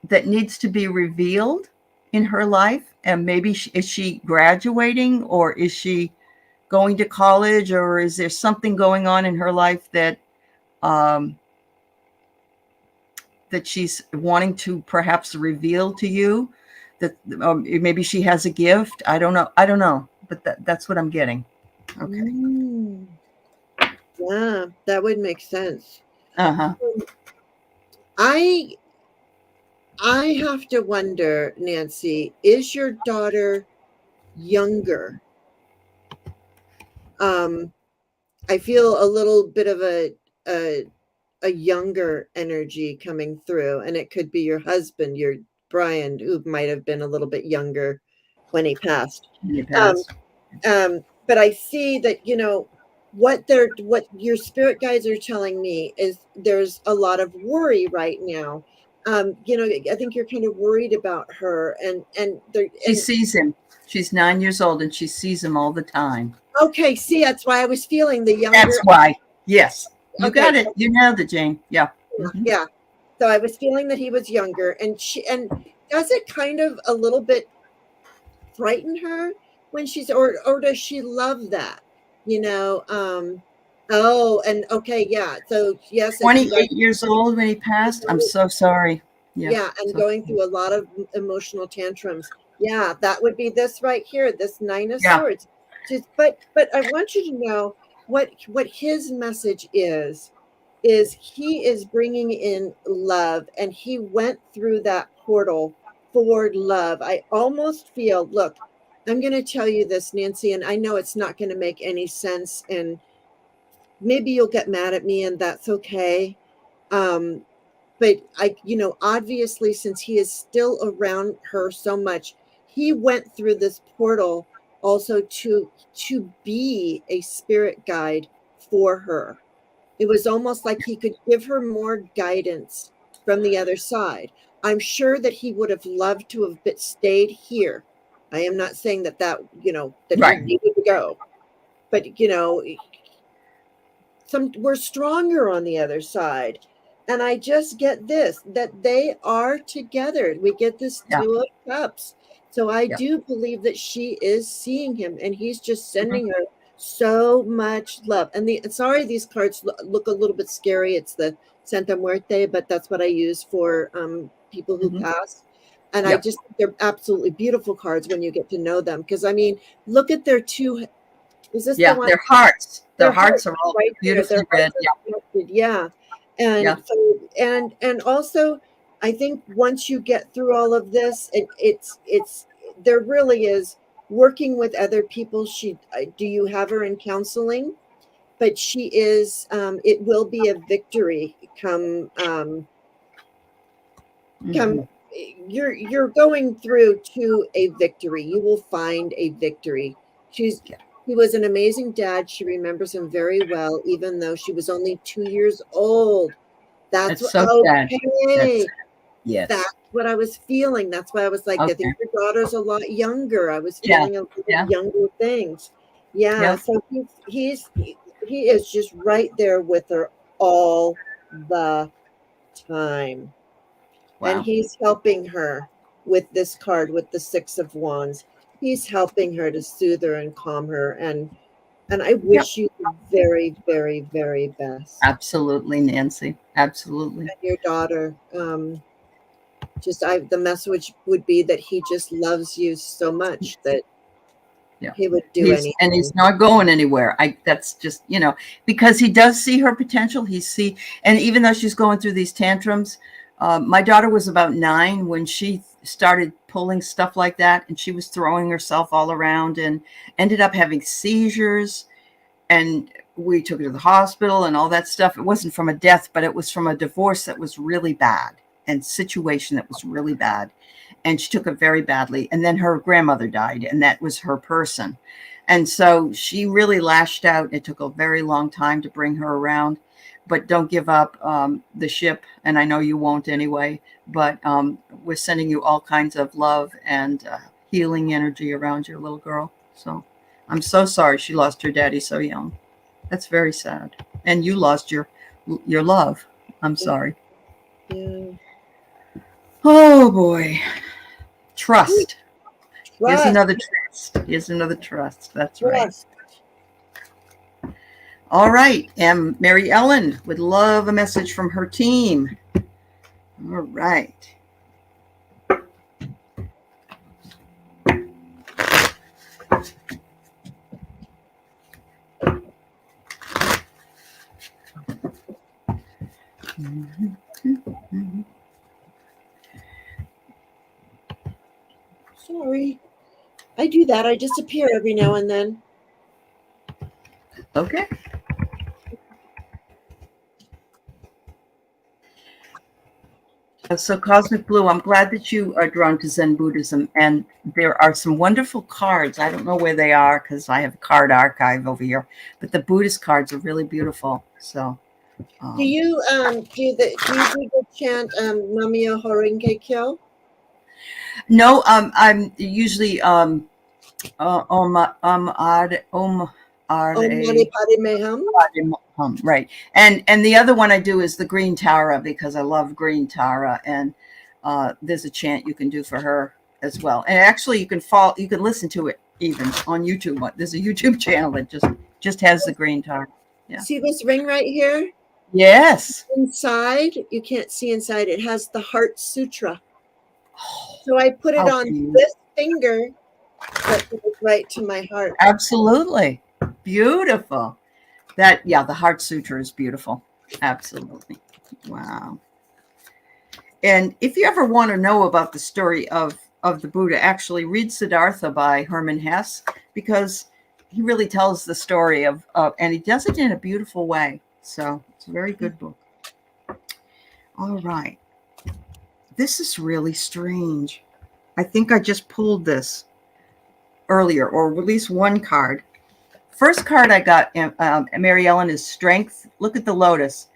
that needs to be revealed in her life, and maybe is she graduating, or is she going to college, or is there something going on in her life that that she's wanting to perhaps reveal to you, that maybe she has a gift? I don't know, but that's what I'm getting. Okay. Yeah, that would make sense. Uh-huh. I have to wonder, Nancy, is your daughter younger? I feel a little bit of a younger energy coming through, and it could be your husband, your Brian, who might have been a little bit younger when he passed. But I see that, what your spirit guides are telling me is there's a lot of worry right now. I think you're kind of worried about her, and she sees him. She's 9 years old, and she sees him all the time. Okay, see, that's why I was feeling the younger. That's why. Yes, you got it. You nailed it, Jane. Yeah. Mm-hmm. Yeah. So I was feeling that he was younger, and does it kind of a little bit frighten her when she's, or does she love that? Oh, and okay, yeah. So yes, 28 years old when he passed. I'm so sorry. Yeah, and going through a lot of emotional tantrums. Yeah, that would be this right here, this 9 of Swords. But I want you to know what his message is he is bringing in love, and he went through that portal for love. I almost feel, look, I'm going to tell you this, Nancy, and I know it's not going to make any sense, and maybe you'll get mad at me, and that's okay. But but obviously, since he is still around her so much, he went through this portal also to be a spirit guide for her. It was almost like he could give her more guidance from the other side. I'm sure that he would have loved to have stayed here. I am not saying that he Right. needed to go, but we're stronger on the other side. And I just get this, that they are together. We get this Yeah. Two of Cups. So I Yeah. do believe that she is seeing him, and he's just Mm-hmm. sending her so much love. And sorry, these cards look a little bit scary. It's the Santa Muerte, but that's what I use for people who Mm-hmm. pass. And I Yeah. just think they're absolutely beautiful cards when you get to know them. Because I mean, look at their two. Is this the Yeah. one? Their hearts. Their Their hearts hearts are all right there. beautifully Their red. hearts are Yeah. connected. Yeah. And Yeah. so and also I think once you get through all of this, it's there really is working with other people. Do you have her in counseling? But she is it will be a victory come Mm-hmm. you're going through to a victory. You will find a victory. Yeah. He was an amazing dad. She remembers him very well, even though she was only 2 years old. That's That's what, so sad. That's okay. yes. That's what I was feeling. That's why I was like, I Okay. think your daughter's a lot younger. I was Yeah. feeling a little Yeah. younger things. Yeah. Yeah. So he is just right there with her all the time. And Wow. he's helping her with this card, with the Six of Wands. He's helping her to soothe her and calm her. And I Yep. wish you the very, very, very best. Absolutely, Nancy. Absolutely. And your daughter, the message would be that he just loves you so much that Yeah. he would do And anything. he's not going anywhere. That's just, because he does see her potential. And even though she's going through these tantrums, my daughter was about 9 when she started pulling stuff like that, and she was throwing herself all around and ended up having seizures. And we took her to the hospital and all that stuff. It wasn't from a death, but it was from a divorce that was really bad and situation that was really bad. And she took it very badly. And then her grandmother died, and that was her person. And so she really lashed out. It took a very long time to bring her around, but don't give up the ship. And I know you won't anyway, but we're sending you all kinds of love and healing energy around your little girl. So I'm so sorry she lost her daddy so young. That's very sad. And you lost your love. I'm sorry. Yeah. Oh boy. Trust. Here's Trust. another trust. Here's another trust. That's right. Trust. All right. And Mary Ellen would love a message from her team. All right. Sorry. I do that. I disappear every now and then. Okay. So Cosmic Blue, I'm glad that you are drawn to Zen Buddhism, and there are some wonderful cards. I don't know where they are because I have a card archive over here, but the Buddhist cards are really beautiful. So, Do you do the chant Namyo Horinge Kyo? no, I'm usually Om Ad Om Ad Om Mani Padme Hum? right, and the other one I do is the Green Tara because I love Green Tara, and there's a chant you can do for her as well. And actually, you can listen to it even on YouTube. There's a YouTube channel that just has the Green Tara. Yeah. See this ring right here? Yes. Inside, you can't see inside. It has the Heart Sutra. So I put it on this finger that goes right to my heart. Absolutely. Beautiful. The Heart Sutra is beautiful. Absolutely. Wow. And if you ever want to know about the story of the Buddha, actually read Siddhartha by Hermann Hesse, because he really tells the story of and he does it in a beautiful way. So it's a very good book. All right. This is really strange. I think I just pulled this earlier, or at least one card. First card I got, Mary Ellen, is Strength. Look at the Lotus.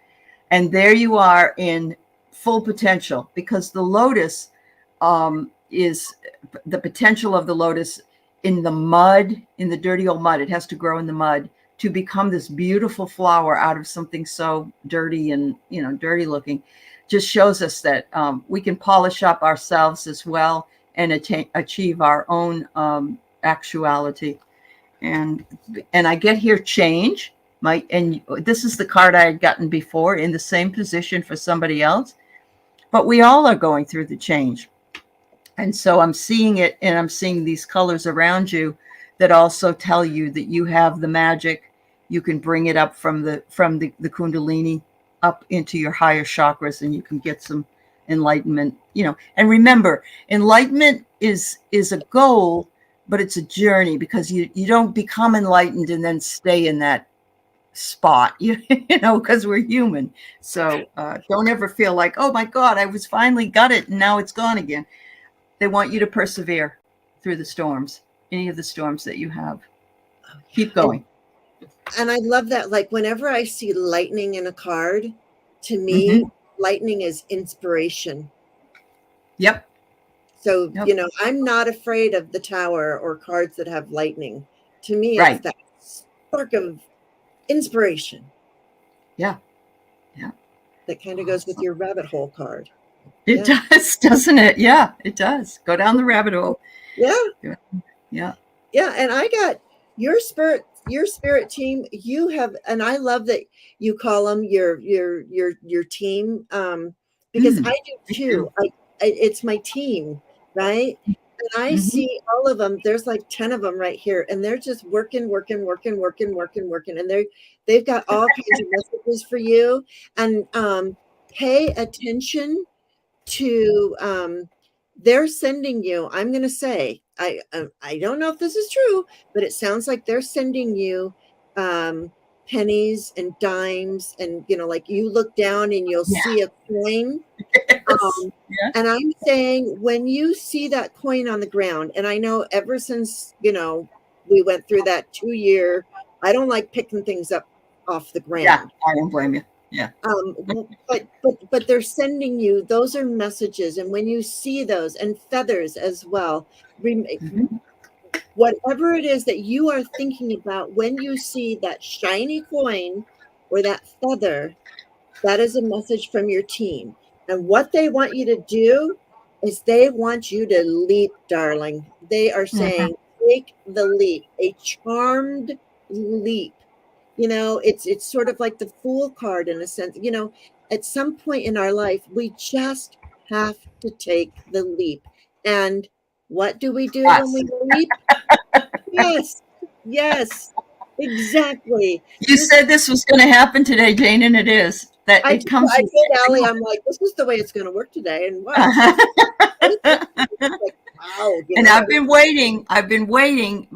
And there you are in full potential, because the Lotus is the potential of the Lotus in the mud, in the dirty old mud. It has to grow in the mud to become this beautiful flower out of something so dirty and, dirty looking. Just shows us that we can polish up ourselves as well and achieve our own actuality. And I get here change. And this is the card I had gotten before in the same position for somebody else. But we all are going through the change. And so I'm seeing it, and I'm seeing these colors around you that also tell you that you have the magic. You can bring it up from the Kundalini up into your higher chakras, and you can get some enlightenment, And remember, enlightenment is a goal, but it's a journey, because you don't become enlightened and then stay in that spot, because we're human. So don't ever feel like, oh my God, I was finally got it and now it's gone again. They want you to persevere through the storms, any of the storms that you have. Keep going. And I love that. Like, whenever I see lightning in a card, to me, lightning is inspiration. Yep. So, I'm not afraid of the Tower or cards that have lightning. To me, right. It's that spark of inspiration. Yeah. That kind of goes with your rabbit hole card. It does, doesn't it? Yeah, it does. Go down the rabbit hole. Yeah. Yeah. And I got your spirit team. You have, and I love that you call them your team, because I do too. It's my team, right? And I see all of them. There's like 10 of them right here, and they're just working, and they've got all kinds of messages for you. And pay attention to they're sending you. I'm going to say, I don't know if this is true, but it sounds like they're sending you pennies and dimes, and like you look down and you'll see a coin. And I'm saying, when you see that coin on the ground, and I know ever since we went through that 2-year, I don't like picking things up off the ground. Yeah, I don't blame you. Yeah. But they're sending you, those are messages. And when you see those, and feathers as well, whatever it is that you are thinking about, when you see that shiny coin or that feather, that is a message from your team. And what they want you to do is they want you to leap, darling. They are saying, take the leap, a charmed leap. It's sort of like the Fool card in a sense. At some point in our life, we just have to take the leap. And what do we do when we leap? Yes, exactly. You said this was going to happen today, Jane, and it is. I told Allie, I'm like, this is the way it's going to work today. And wow. Wow. And I've been waiting.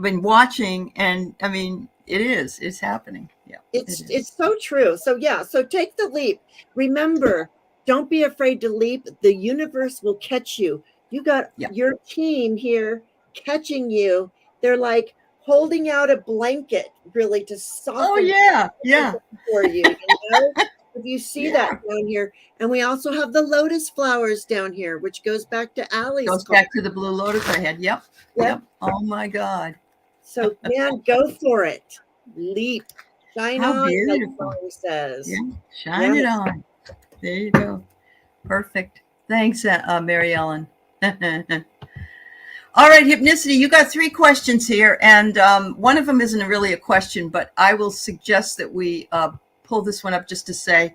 Been watching. And I mean, it's happening. Yeah. It's so true. So take the leap. Remember, don't be afraid to leap. The universe will catch you. You got your team here catching you. They're like holding out a blanket, really, to soften for you. If you see that down here. And we also have the lotus flowers down here, which goes back to Allie's. Goes back to the blue lotus I had. Yep. Oh my God. So man, go for it. Leap. Shine How on, beautiful. like the song says. Yeah. Shine it on. There you go. Perfect. Thanks, Mary Ellen. All right, Hypnicity, you got 3 questions here, and one of them isn't really a question, but I will suggest that we pull this one up just to say,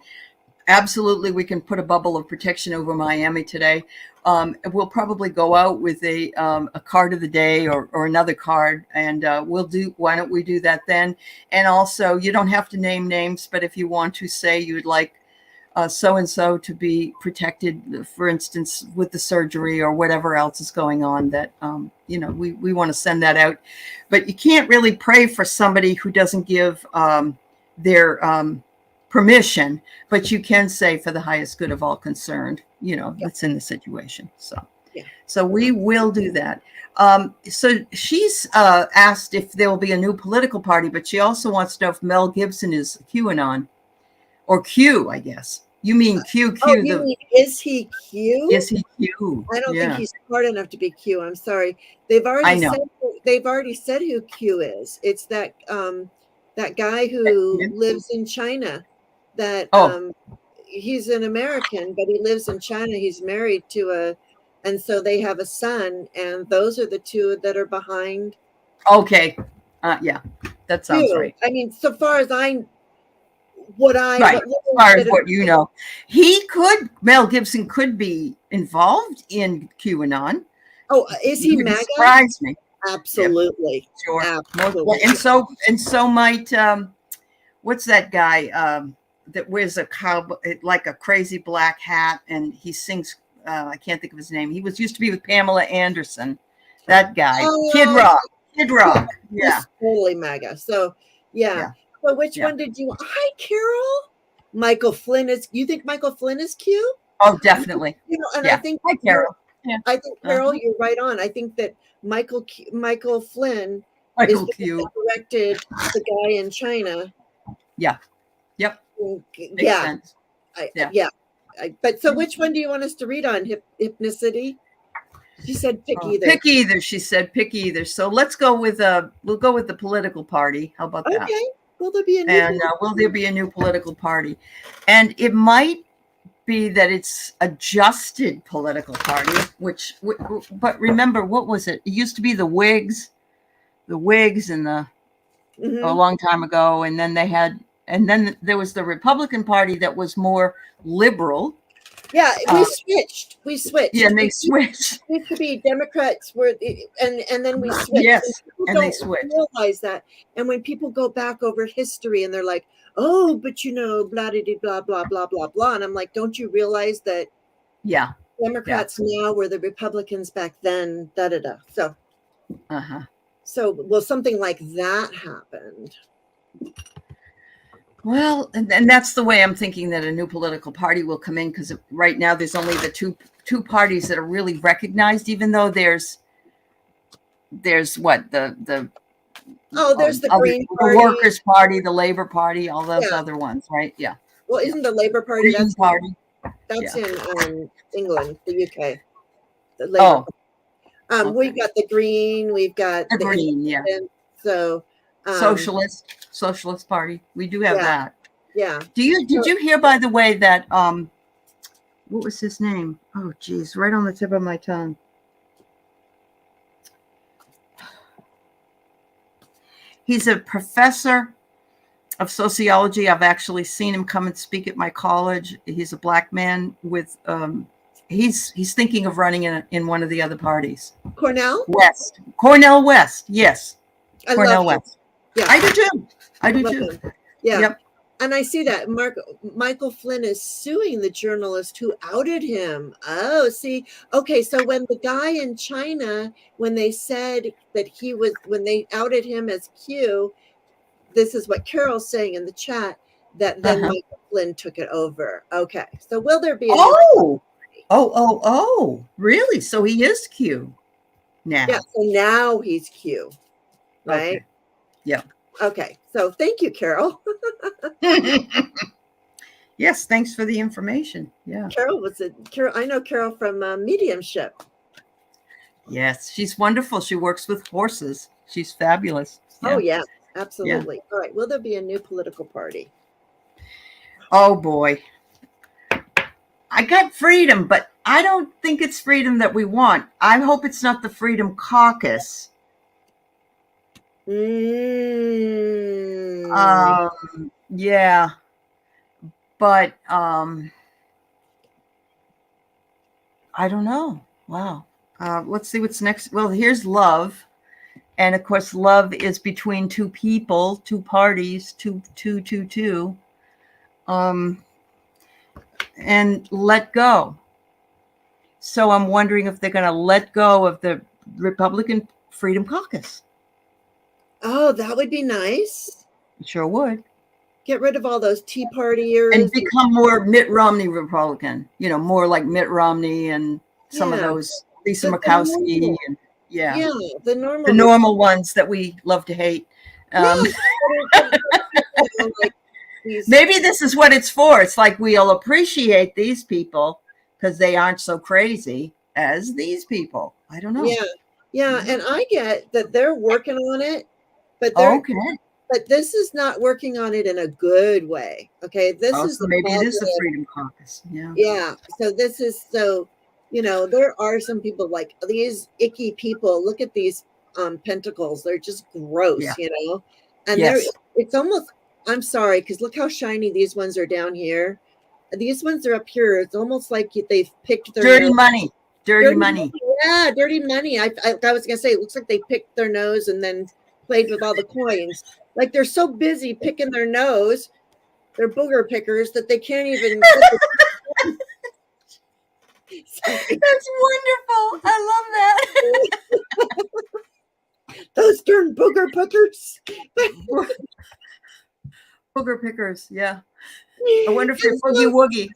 absolutely, we can put a bubble of protection over Miami today. We'll probably go out with a card of the day or another card, and why don't we do that then? And also, you don't have to name names, but if you want to say you'd like so-and-so to be protected, for instance, with the surgery or whatever else is going on, that, we want to send that out. But you can't really pray for somebody who doesn't give their permission, but you can say for the highest good of all concerned, that's in the situation. Yeah. So we will do that. So she's asked if there will be a new political party, but she also wants to know if Mel Gibson is QAnon or Q, I guess. You mean Q? Oh, you mean, is he Q? Is he Q? I don't Yeah. think he's smart enough to be Q. I'm sorry. I know. They've already said who Q is. It's that guy who lives in China. That he's an American, but he lives in China. He's married to and so they have a son, and those are the two that are behind. Okay. Yeah, that sounds Q. right. I mean, so far as I Right. As far as what you know, Mel Gibson could be involved in QAnon. Oh, is he would MAGA? Surprise me. Absolutely. Yep. Sure. Absolutely. And so might what's that guy that wears a cowboy, like a crazy black hat, and he sings. I can't think of his name. He used to be with Pamela Anderson. That guy, Kid Rock. Kid Rock. Yeah. He's totally MAGA. So yeah. So which one did you? Hi, Carol. Michael Flynn is. You think Michael Flynn is Q? Oh, definitely. And I think. Hi, Carol. Yeah. I think Carol, you're right on. I think that Michael Flynn is the Q. one that directed the guy in China. Yeah. Yep. Makes sense. But so which one do you want us to read on Hypnicity? She said pick either. Pick either. She said pick either. So let's go with we'll go with the political party. How about that? Okay. Will there be a new political party? And it might be that it's adjusted political party, but remember, what was it? It used to be the Whigs and a long time ago. And then there was the Republican Party that was more liberal. Yeah, we switched. Yeah, and they switched. It used to be Democrats and then we switched. Yes, and they switched. Realize that, and when people go back over history and they're like, "Oh, but blah blah blah blah blah blah blah," and I'm like, "Don't you realize that?" Yeah, Democrats now were the Republicans back then. Da da da. So, something like that happened. Well, and that's the way I'm thinking that a new political party will come in, because right now there's only the two parties that are really recognized, even though there's what there's the Green Party, the Workers' Party, the Labor Party, all those other ones, right? Yeah. Well, isn't the Labor Party Green Party? That's in England, the UK. The Labor Party. We've got the Green, we've got the Green, So Socialist Party. We do have that. Yeah. Did you hear, by the way, that what was his name? Oh geez, right on the tip of my tongue. He's a professor of sociology. I've actually seen him come and speak at my college. He's a black man with he's thinking of running in one of the other parties. Cornel West. Yes. Cornel West. Yeah, I do too. Yeah. Yep. And I see that Michael Flynn is suing the journalist who outed him. Oh, see. Okay, so when the guy in China, when they said that when they outed him as Q, this is what Carol's saying in the chat, that then Michael Flynn took it over. Okay, so will there be really? So he is Q now. Yeah, so now he's Q, right? Okay. Yeah. Okay, so thank you, Carol. Yes, thanks for the information. Yeah. Carol, I know Carol from Mediumship. Yes, she's wonderful. She works with horses. She's fabulous. Yeah. Oh, yeah, absolutely. Yeah. All right, will there be a new political party? Oh, boy. I got freedom, but I don't think it's freedom that we want. I hope it's not the Freedom Caucus. Yeah, but I don't know. Wow. Let's see what's next. Well, here's love, and of course, love is between two people, two parties, two, and let go. So I'm wondering if they're going to let go of the Republican Freedom Caucus. Oh, that would be nice. It sure would. Get rid of all those Tea Partiers. And become more Mitt Romney Republican, more like Mitt Romney and some of Yeah. those, Lisa The Murkowski, normal. and yeah, the normal. the normal ones that we love to hate. Like these, Maybe this is what it's for. It's like we'll appreciate these people because they aren't so crazy as these people. I don't know. Yeah, and I get that they're working on it, but but this is not working on it in a good way. Okay, this is so maybe it is the Freedom Caucus. Yeah. So this is there are some people like these icky people. Look at these pentacles. They're just gross, and it's almost, I'm sorry, because look how shiny these ones are down here. These ones are up here. It's almost like they've picked their dirty money. Dirty money. Yeah, dirty money. I was gonna say, it looks like they picked their nose and then played with all the coins. Like they're so busy picking their nose, they're booger pickers, that they can't even. That's wonderful. I love that. Those darn booger pickers. Booger pickers, yeah. I wonder if they're boogie woogie.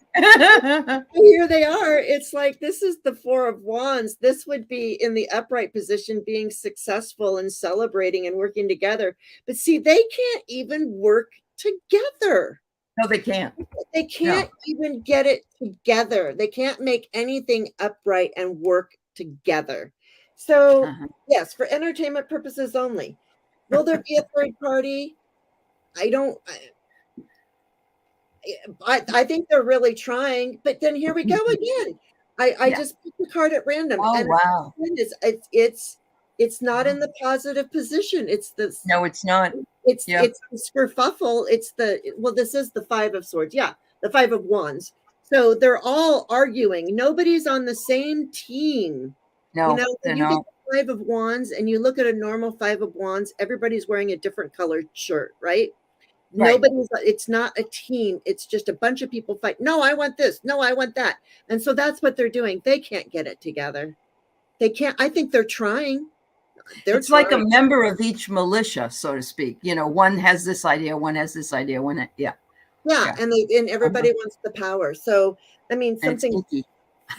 Here they are. It's like, this is the Four of Wands. This would be in the upright position, being successful and celebrating and working together. But see, they can't even work together. No, they can't. They can't even get it together. They can't make anything upright and work together. So, yes, for entertainment purposes only. Will there be a third party? I think they're really trying, but then here we go again. I just picked the card at random. Oh, and wow. It's not in the positive position. It's this. No, it's not. It's the skerfuffle. This is the Five of Swords. Yeah, the Five of Wands. So they're all arguing. Nobody's on the same team. No, when you get the Five of Wands and you look at a normal Five of Wands, everybody's wearing a different colored shirt, right? It's not a team. It's just a bunch of people fight. No, I want this. No, I want that. And so that's what they're doing. They can't get it together. They can't. I think they're trying. It's like a member of each militia, so to speak. One has this idea, one has this idea, and everybody wants the power. So I mean, something.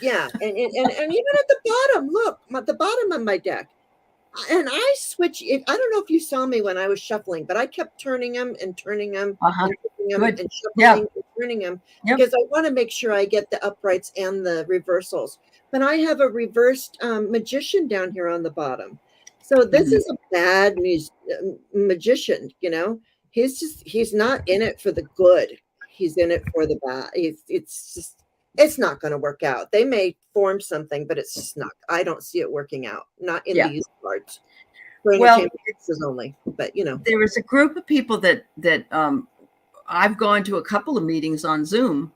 Yeah, and even at the bottom, look, at the bottom of my deck. And I switch. I don't know if you saw me when I was shuffling, but I kept turning them and turning them, and turning them and shuffling and turning them because I want to make sure I get the uprights and the reversals. But I have a reversed magician down here on the bottom. So this is a bad magician. He's not in it for the good. He's in it for the bad. It's not going to work out. They may form something, but it's just not. I don't see it working out. Not in these cards. For entertainment purposes only. But there was a group of people that I've gone to a couple of meetings on Zoom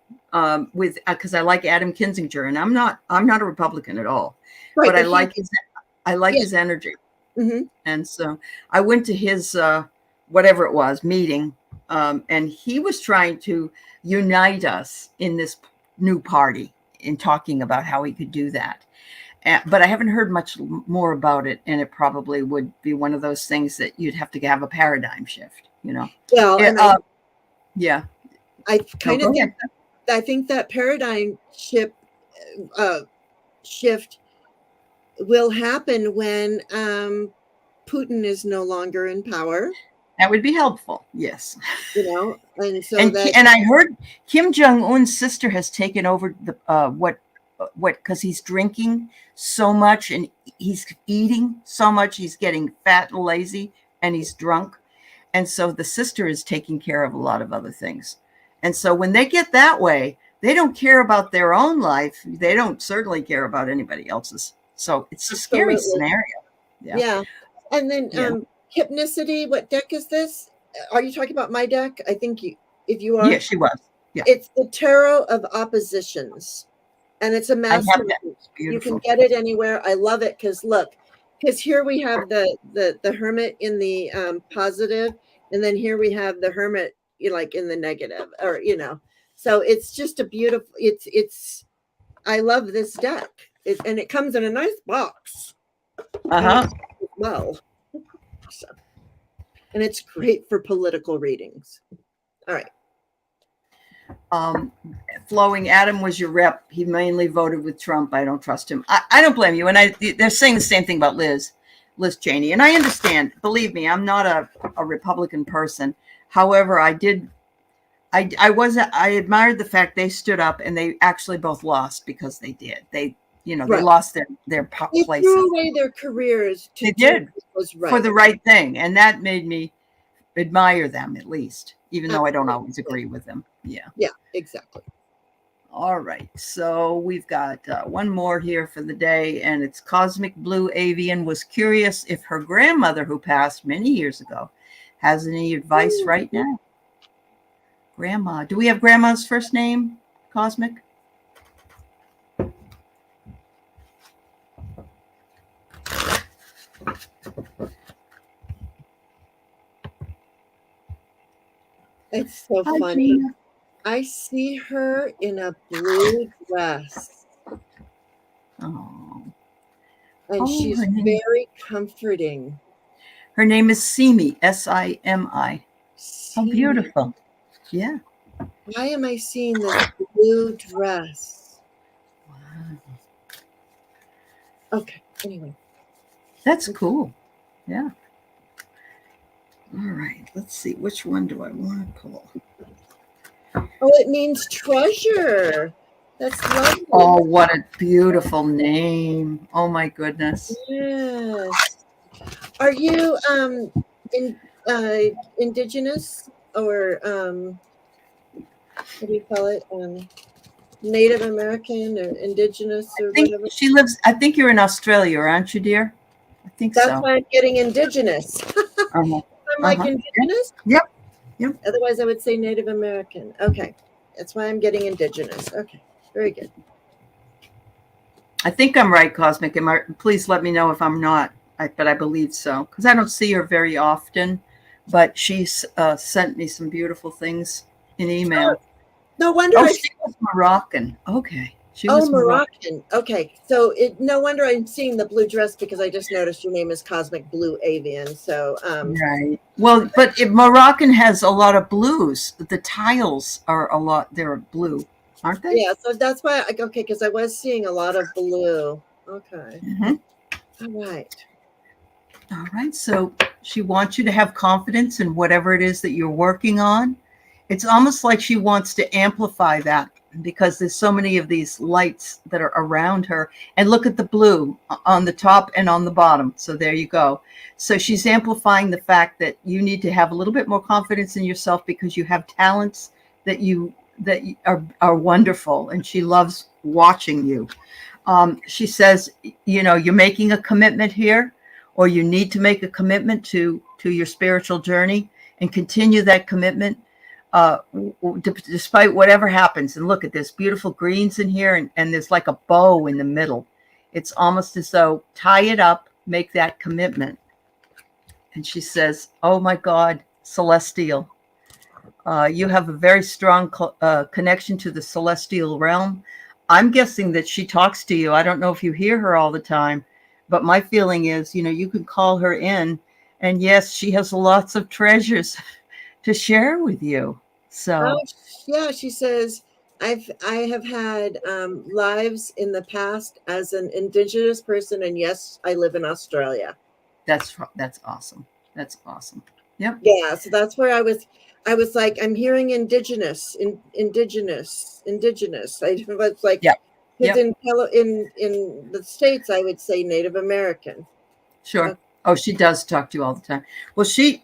with, because I like Adam Kinzinger, and I'm not a Republican at all, but I like his energy. Mm-hmm. And so I went to his whatever it was meeting, and he was trying to unite us in this new party in talking about how he could do that. But I haven't heard much more about it, and it probably would be one of those things that you'd have to have a paradigm shift, Well, I think that paradigm shift will happen when Putin is no longer in power. That would be helpful, yes. And so and I heard Kim Jong-un's sister has taken over the what because he's drinking so much and he's eating so much, he's getting fat and lazy, and he's drunk, and so the sister is taking care of a lot of other things. And so when they get that way, they don't care about their own life. They don't certainly care about anybody else's. So it's a scary scenario. Yeah. And then Hypnicity, what deck is this? Are you talking about my deck? I think if you are. Yeah, she was. Yeah. It's the Tarot of Oppositions. And it's a master. You can get it anywhere. I love it because here we have the Hermit in the positive, and then here we have the Hermit like in the negative, or so it's just a beautiful. I love this deck, and it comes in a nice box. Well, and it's great for political readings. All right. Flowing Adam was your rep. He mainly voted with Trump. I don't trust him. I don't blame you. And they're saying the same thing about Liz Cheney. And I understand. Believe me, I'm not a Republican person. However, I admired the fact they stood up and they actually both lost because they did. They lost their They places. threw away their careers They did was right. for the right thing. And that made me admire them at least, even though I don't always agree with them. Yeah. Yeah, exactly. All right. So we've got one more here for the day, and it's Cosmic Blue Avian was curious if her grandmother, who passed many years ago, has any advice right now. Grandma. Do we have Grandma's first name, Cosmic? It's so funny. Gina. I see her in a blue dress. Oh. And she's very comforting. Her name is Simi, S-I-M-I. How beautiful. Yeah. Why am I seeing this blue dress? Wow. Okay, anyway. That's cool. Yeah. All right. Let's see. Which one do I want to pull? Oh, it means treasure. That's lovely. Oh, what a beautiful name. Oh, my goodness. Yes. Are you indigenous or what do you call it? Native American or indigenous or whatever? She lives, I think you're in Australia, aren't you, dear? I think That's so. why I'm getting indigenous. Uh-huh. I'm like indigenous? Yep. Yep. Otherwise, I would say Native American. Okay. That's why I'm getting indigenous. Okay. Very good. I think I'm right, Cosmic. Please let me know if I'm not, but I believe so. Because I don't see her very often. But she's sent me some beautiful things in email. No wonder. She was Moroccan. Okay. She was was Moroccan. Okay. So no wonder I'm seeing the blue dress because I just noticed your name is Cosmic Blue Avian. So right. Well, but Moroccan has a lot of blues. The tiles are they're blue, aren't they? Yeah. So that's why because I was seeing a lot of blue. Okay. Mm-hmm. All right. All right. So she wants you to have confidence in whatever it is that you're working on. It's almost like she wants to amplify that because there's so many of these lights that are around her. And look at the blue on the top and on the bottom. So there you go. So she's amplifying the fact that you need to have a little bit more confidence in yourself because you have talents that are wonderful. And she loves watching you. She says, you're making a commitment here, or you need to make a commitment to your spiritual journey and continue that commitment. Despite whatever happens. And look at this beautiful greens in here, and there's like a bow in the middle. It's almost as though tie it up, make that commitment. And she says, oh my God, celestial. You have a very strong connection to the celestial realm. I'm guessing that she talks to you. I don't know if you hear her all the time, but my feeling is, you can call her in, and yes, she has lots of treasures to share with you. So yeah, she says I have had lives in the past as an indigenous person, and yes, I live in Australia. That's awesome. That's awesome. Yep. Yeah, so that's where I was like, I'm hearing indigenous. I was like, yeah. Because in the States, I would say Native American. Sure. Oh, she does talk to you all the time. Well, she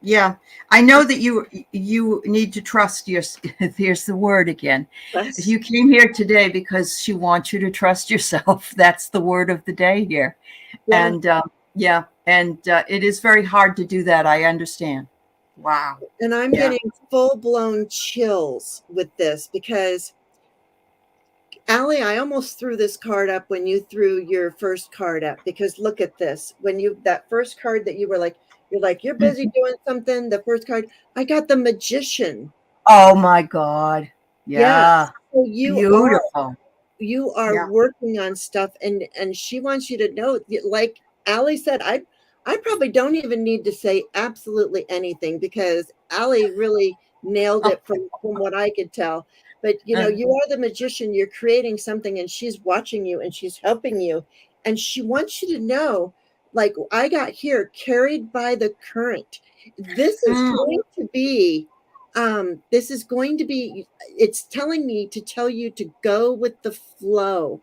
yeah, I know that you need to trust here's the word again. Yes. You came here today because she wants you to trust yourself. That's the word of the day here. Yeah. And it is very hard to do that. I understand. Wow. And I'm getting full-blown chills with this because Allie, I almost threw this card up when you threw your first card up, because look at this. When that first card that you were like, you're busy doing something. The first card, I got the Magician. Oh my God. Yeah. So beautiful. You are working on stuff, and she wants you to know, like Allie said, I probably don't even need to say absolutely anything, because Allie really nailed Oh, it from what I could tell. But you know, you are the magician, you're creating something and she's watching you and she's helping you. And she wants you to know, like I got here, carried by the current. This is mm, going to be, this is going to be, it's telling me to tell you to go with the flow.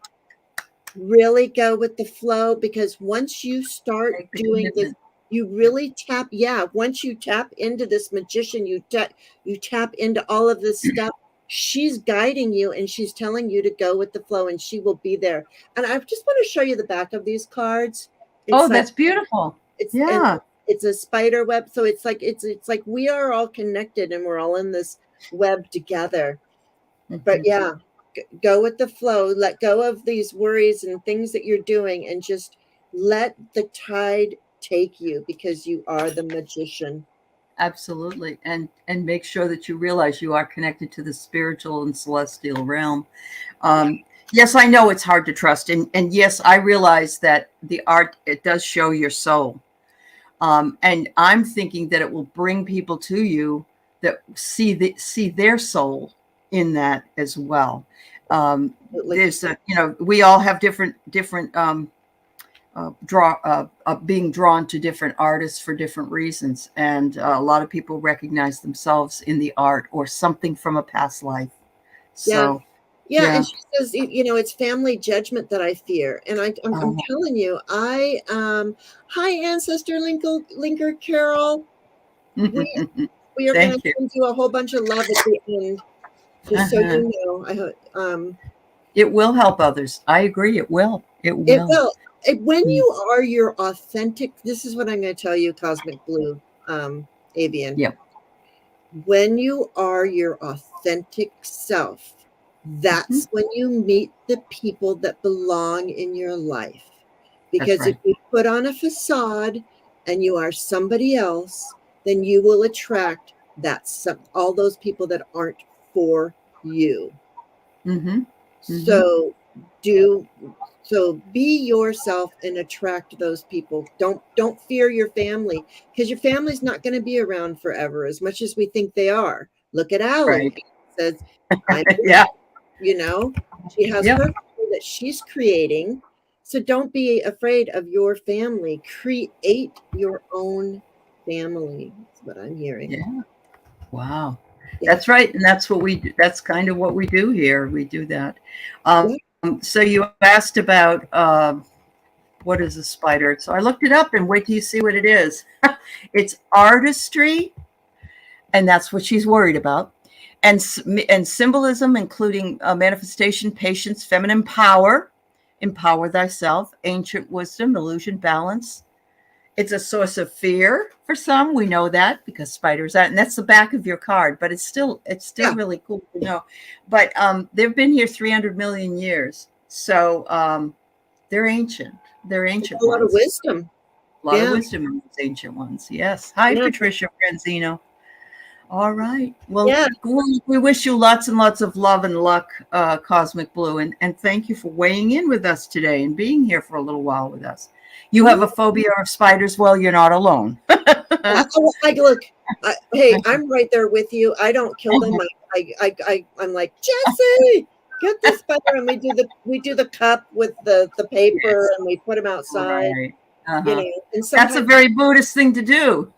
Really go with the flow, because once you start take the doing this, commitment. you really tap, yeah, once you tap into this magician, you tap into all of this stuff. She's guiding you and she's telling you to go with the flow and she will be there. And I just want to show you the back of these cards. Oh, It's like that's beautiful. and Yeah. it's a spider web, so it's like we are all connected and we're all in this web together. But Mhm. yeah, go with the flow, let go of these worries and things that you're doing, and just let the tide take you, because you are the magician. Absolutely. And make sure that you realize you are connected to the spiritual and celestial realm. Yeah, Yes, I know it's hard to trust. And yes, I realize that the art, it does show your soul. And I'm thinking that it will bring people to you that see their soul in that as well. absolutely. There's a, we all have different being drawn to different artists for different reasons, and a lot of people recognize themselves in the art or something from a past life. Yeah. So Yeah, and yeah. she says, you know, it's family judgment that I fear. And I'm Oh, telling you, hi, Ancestor Linker Carol. We are going to thank you. send you a whole bunch of love at the end, just so Uh-huh. you know. It will help others. I agree. It will. It It will. will. When Mm. you are your authentic, this is what I'm going to tell you, Cosmic Blue, Avian. Yeah. When you are your authentic self, Mhm. that's when you meet the people that belong in your life. That's Because if right. you put on a facade and you are somebody else, then you will attract all those people that aren't for you. Hmm. Hmm. So do so be yourself and attract those people. Don't fear your family, because your family's not going to be around forever as much as we think they are. Look at Alan. Right. He says, I'm Yeah. you know, she has Yeah. her family that she's creating. So don't be afraid of your family. Create your own family. That's what I'm hearing. Yeah. Wow. Yeah. That's right. And that's what we do. That's kind of what we do here. We do that. Um, Yeah. so you asked about what is a spider? So I looked it up, and wait till you see what it is. It's artistry, and that's what she's worried about. And symbolism, including manifestation, patience, feminine power, empower thyself, ancient wisdom, illusion, balance. It's a source of fear for some. We know that because spiders are, and that's the back of your card. But it's still Yeah. really cool to know. But they've been here 300 million years, so they're ancient. They're ancient A lot of ones. wisdom. A lot of Yeah. wisdom in these ancient ones. Yes. Hi, Yeah. Patricia Franzino. All right. Well, Yeah. we wish you lots and lots of love and luck, Cosmic Blue, and thank you for weighing in with us today and being here for a little while with us. You have Yeah. a phobia of spiders. Well, you're not alone. Look, hey, I'm right there with you. I don't kill them. I'm like, Jesse, get the spider, and we do the cup with the paper, Yes. and we put them outside. Right. You Uh-huh. know, and That's a sometimes, very Buddhist thing to do.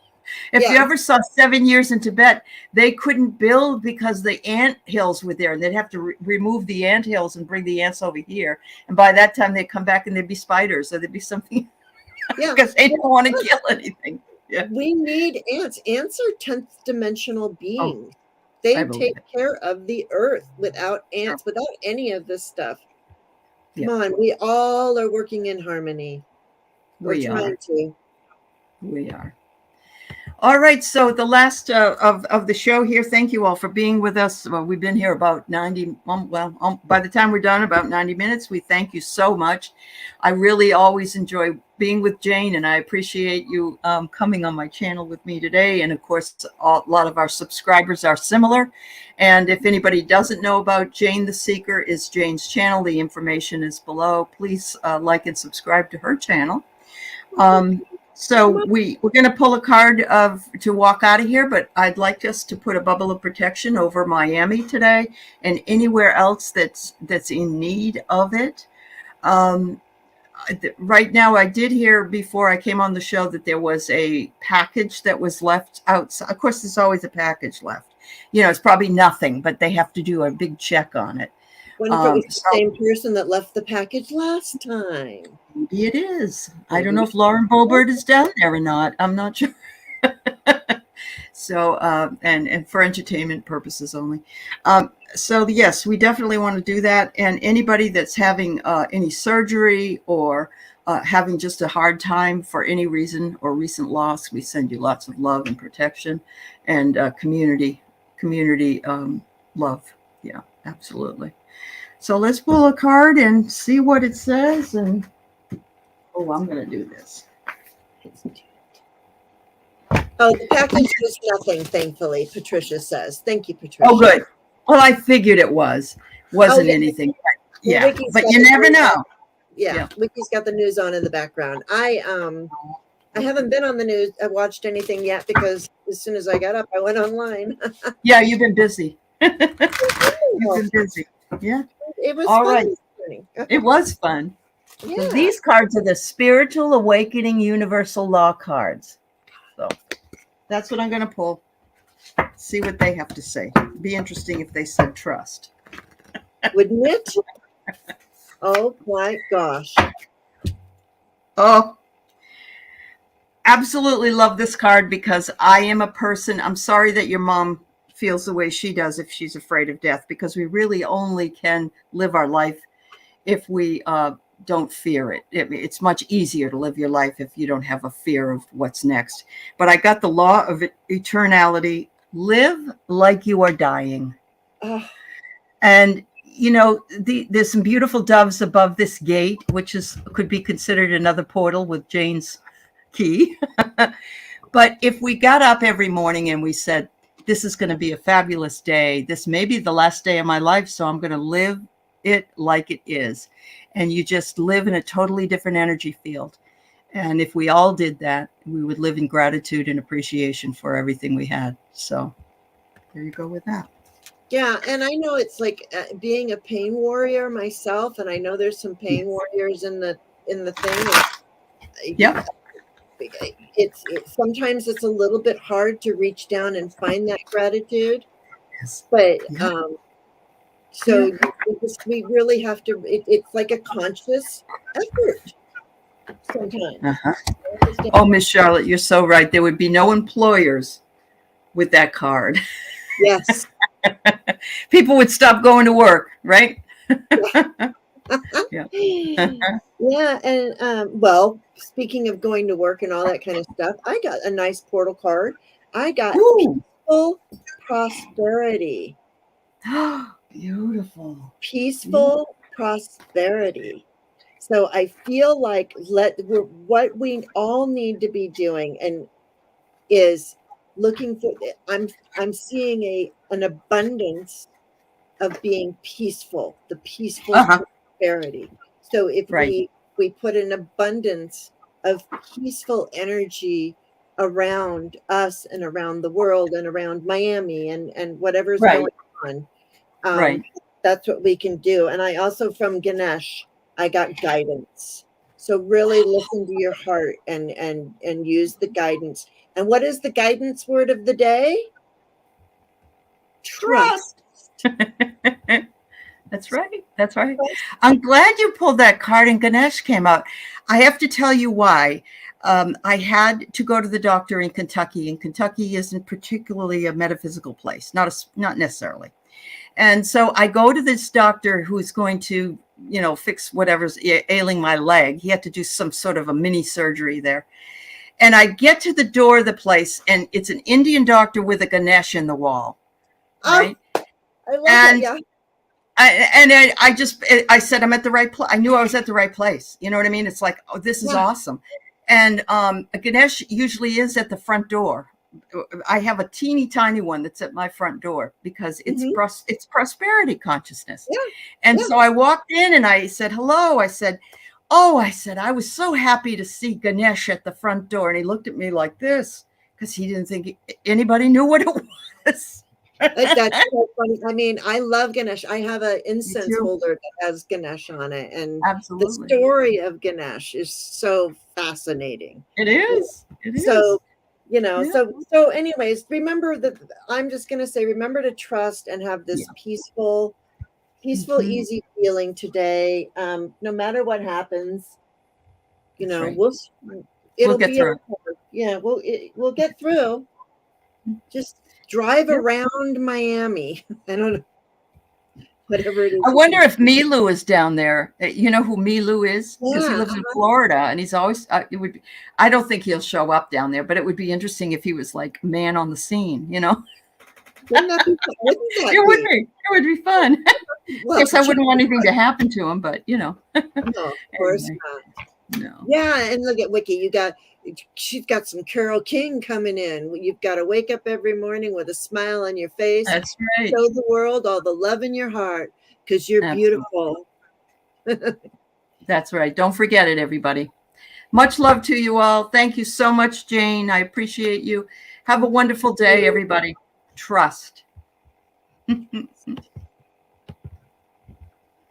If you yeah, ever saw 7 Years in Tibet, they couldn't build because the ant hills were there, and they'd have to remove the ant hills and bring the ants over here. And by that time, they'd come back and there'd be spiders, or there'd be something yeah. because they don't want to kill anything. Yeah. We need ants. Ants are 10th dimensional Oh, beings. I They believe take it. care of the earth. Without Sure. ants, without any of this stuff. Come Yeah, on, we all are working in harmony. We're we trying are. to. We are. All right, so the last of the show here. Thank you all for being with us. Well, we've been here about 90. By the time we're done, about 90 minutes. We thank you so much. I really always enjoy being with Jane, and I appreciate you coming on my channel with me today. And of course, a lot of our subscribers are similar. And if anybody doesn't know about Jane the Seeker, is Jane's channel. The information is below. Please like and subscribe to her channel. So we're going to pull a card to walk out of here, but I'd like us to put a bubble of protection over Miami today and anywhere else that's in need of it. Right now, I did hear before I came on the show that there was a package that was left outside. Of course, there's always a package left. It's probably nothing, but they have to do a big check on it. Wonder if it was the same person that left the package last time. Maybe it is. I don't know if Lauren Boebert is down there or not. I'm not sure. So, and for entertainment purposes only. So yes, we definitely want to do that. And anybody that's having any surgery or having just a hard time for any reason or recent loss, we send you lots of love and protection and community love. Yeah, absolutely. So let's pull a card and see what it says. And I'm going to do this. Oh, the package was nothing, thankfully, Patricia says. Thank you, Patricia. Oh, good. Well, I figured it wasn't anything. Yeah, but you never know. Yeah, Wiki's got the news on in the background. I haven't been on the news. I watched anything yet because as soon as I got up, I went online. Yeah, you've been busy. You've been busy. Yeah. It was all fun. Right. It was fun. Yeah. So these cards are the Spiritual Awakening Universal Law cards. So that's what I'm going to pull. See what they have to say. It'd be interesting if they said trust. Wouldn't it? Oh my gosh. Oh, absolutely love this card because I am a person. I'm sorry that your mom feels the way she does if she's afraid of death, because we really only can live our life if we don't fear it. It's much easier to live your life if you don't have a fear of what's next. But I got the law of eternality. Live like you are dying. And there's some beautiful doves above this gate, which could be considered another portal with Jane's key. But if we got up every morning and we said, this is going to be a fabulous day, this may be the last day of my life, so I'm going to live it like it is. And you just live in a totally different energy field. And if we all did that, we would live in gratitude and appreciation for everything we had. So there you go with that. Yeah, and I know it's like being a pain warrior myself, and I know there's some pain warriors in the thing. Yeah. It's sometimes it's a little bit hard to reach down and find that gratitude. Yes. But so we really have to. It's like a conscious effort sometimes. Oh, Miss Charlotte, you're so right. There would be no employers with that card. Yes. People would stop going to work, right? Yeah. Yeah. And well, speaking of going to work and all that kind of stuff, I got a nice portal card. I got peaceful prosperity. Beautiful. Peaceful prosperity. So I feel like what we all need to be doing and is looking for. I'm seeing an abundance of being peaceful, the peaceful prosperity. So if we put an abundance of peaceful energy around us and around the world and around Miami and whatever's going on, that's what we can do. And I also, from Ganesh, I got guidance. So really listen to your heart and use the guidance. And what is the guidance word of the day? Trust. That's right. That's right. I'm glad you pulled that card and Ganesh came out. I have to tell you why. I had to go to the doctor in Kentucky, and Kentucky isn't particularly a metaphysical place, not necessarily. And so I go to this doctor who's going to, fix whatever's ailing my leg. He had to do some sort of a mini surgery there. And I get to the door of the place, and it's an Indian doctor with a Ganesh in the wall. Right? I love that, yeah. I said, I'm at the right place. I knew I was at the right place. You know what I mean? It's like, oh, this is awesome. And Ganesh usually is at the front door. I have a teeny tiny one that's at my front door because it's prosperity consciousness. Yeah. And so I walked in and I said, hello. I said, Oh, I said, I was so happy to see Ganesh at the front door. And he looked at me like this because he didn't think anybody knew what it was. That's so funny. I mean, I love Ganesh. I have an incense too. holder that has Ganesh on it. And Absolutely. the story of Ganesh is so fascinating. It is. It is. So, you know, Yeah. so anyways, remember that I'm just going to say, remember to trust and have this peaceful, Mhm. easy feeling today. No matter what happens, you That's know, right. it'll get be through. okay. Yeah, we'll get through. Just drive Yep. around Miami. I don't know. Whatever it is. I wonder if Milu is down there. You know who Milu is? Because he Yeah. lives in Florida, and he's always. It would. Be, I don't think he'll show up down there, but it would be interesting if he was like man on the scene. You know, Wouldn't that be fun? Wouldn't that it would be? be. It would be fun. Well, Of course, I wouldn't want anything to happen to him, but you know. no, of course Anyway, not. no. Yeah, and look at Wiki. She's got some Carole King coming in. You've got to wake up every morning with a smile on your face. That's right. Show the world all the love in your heart because you're Absolutely. beautiful. That's right. Don't forget it, everybody. Much love to you all. Thank you so much, Jane. I appreciate you. Have a wonderful day, everybody. Trust.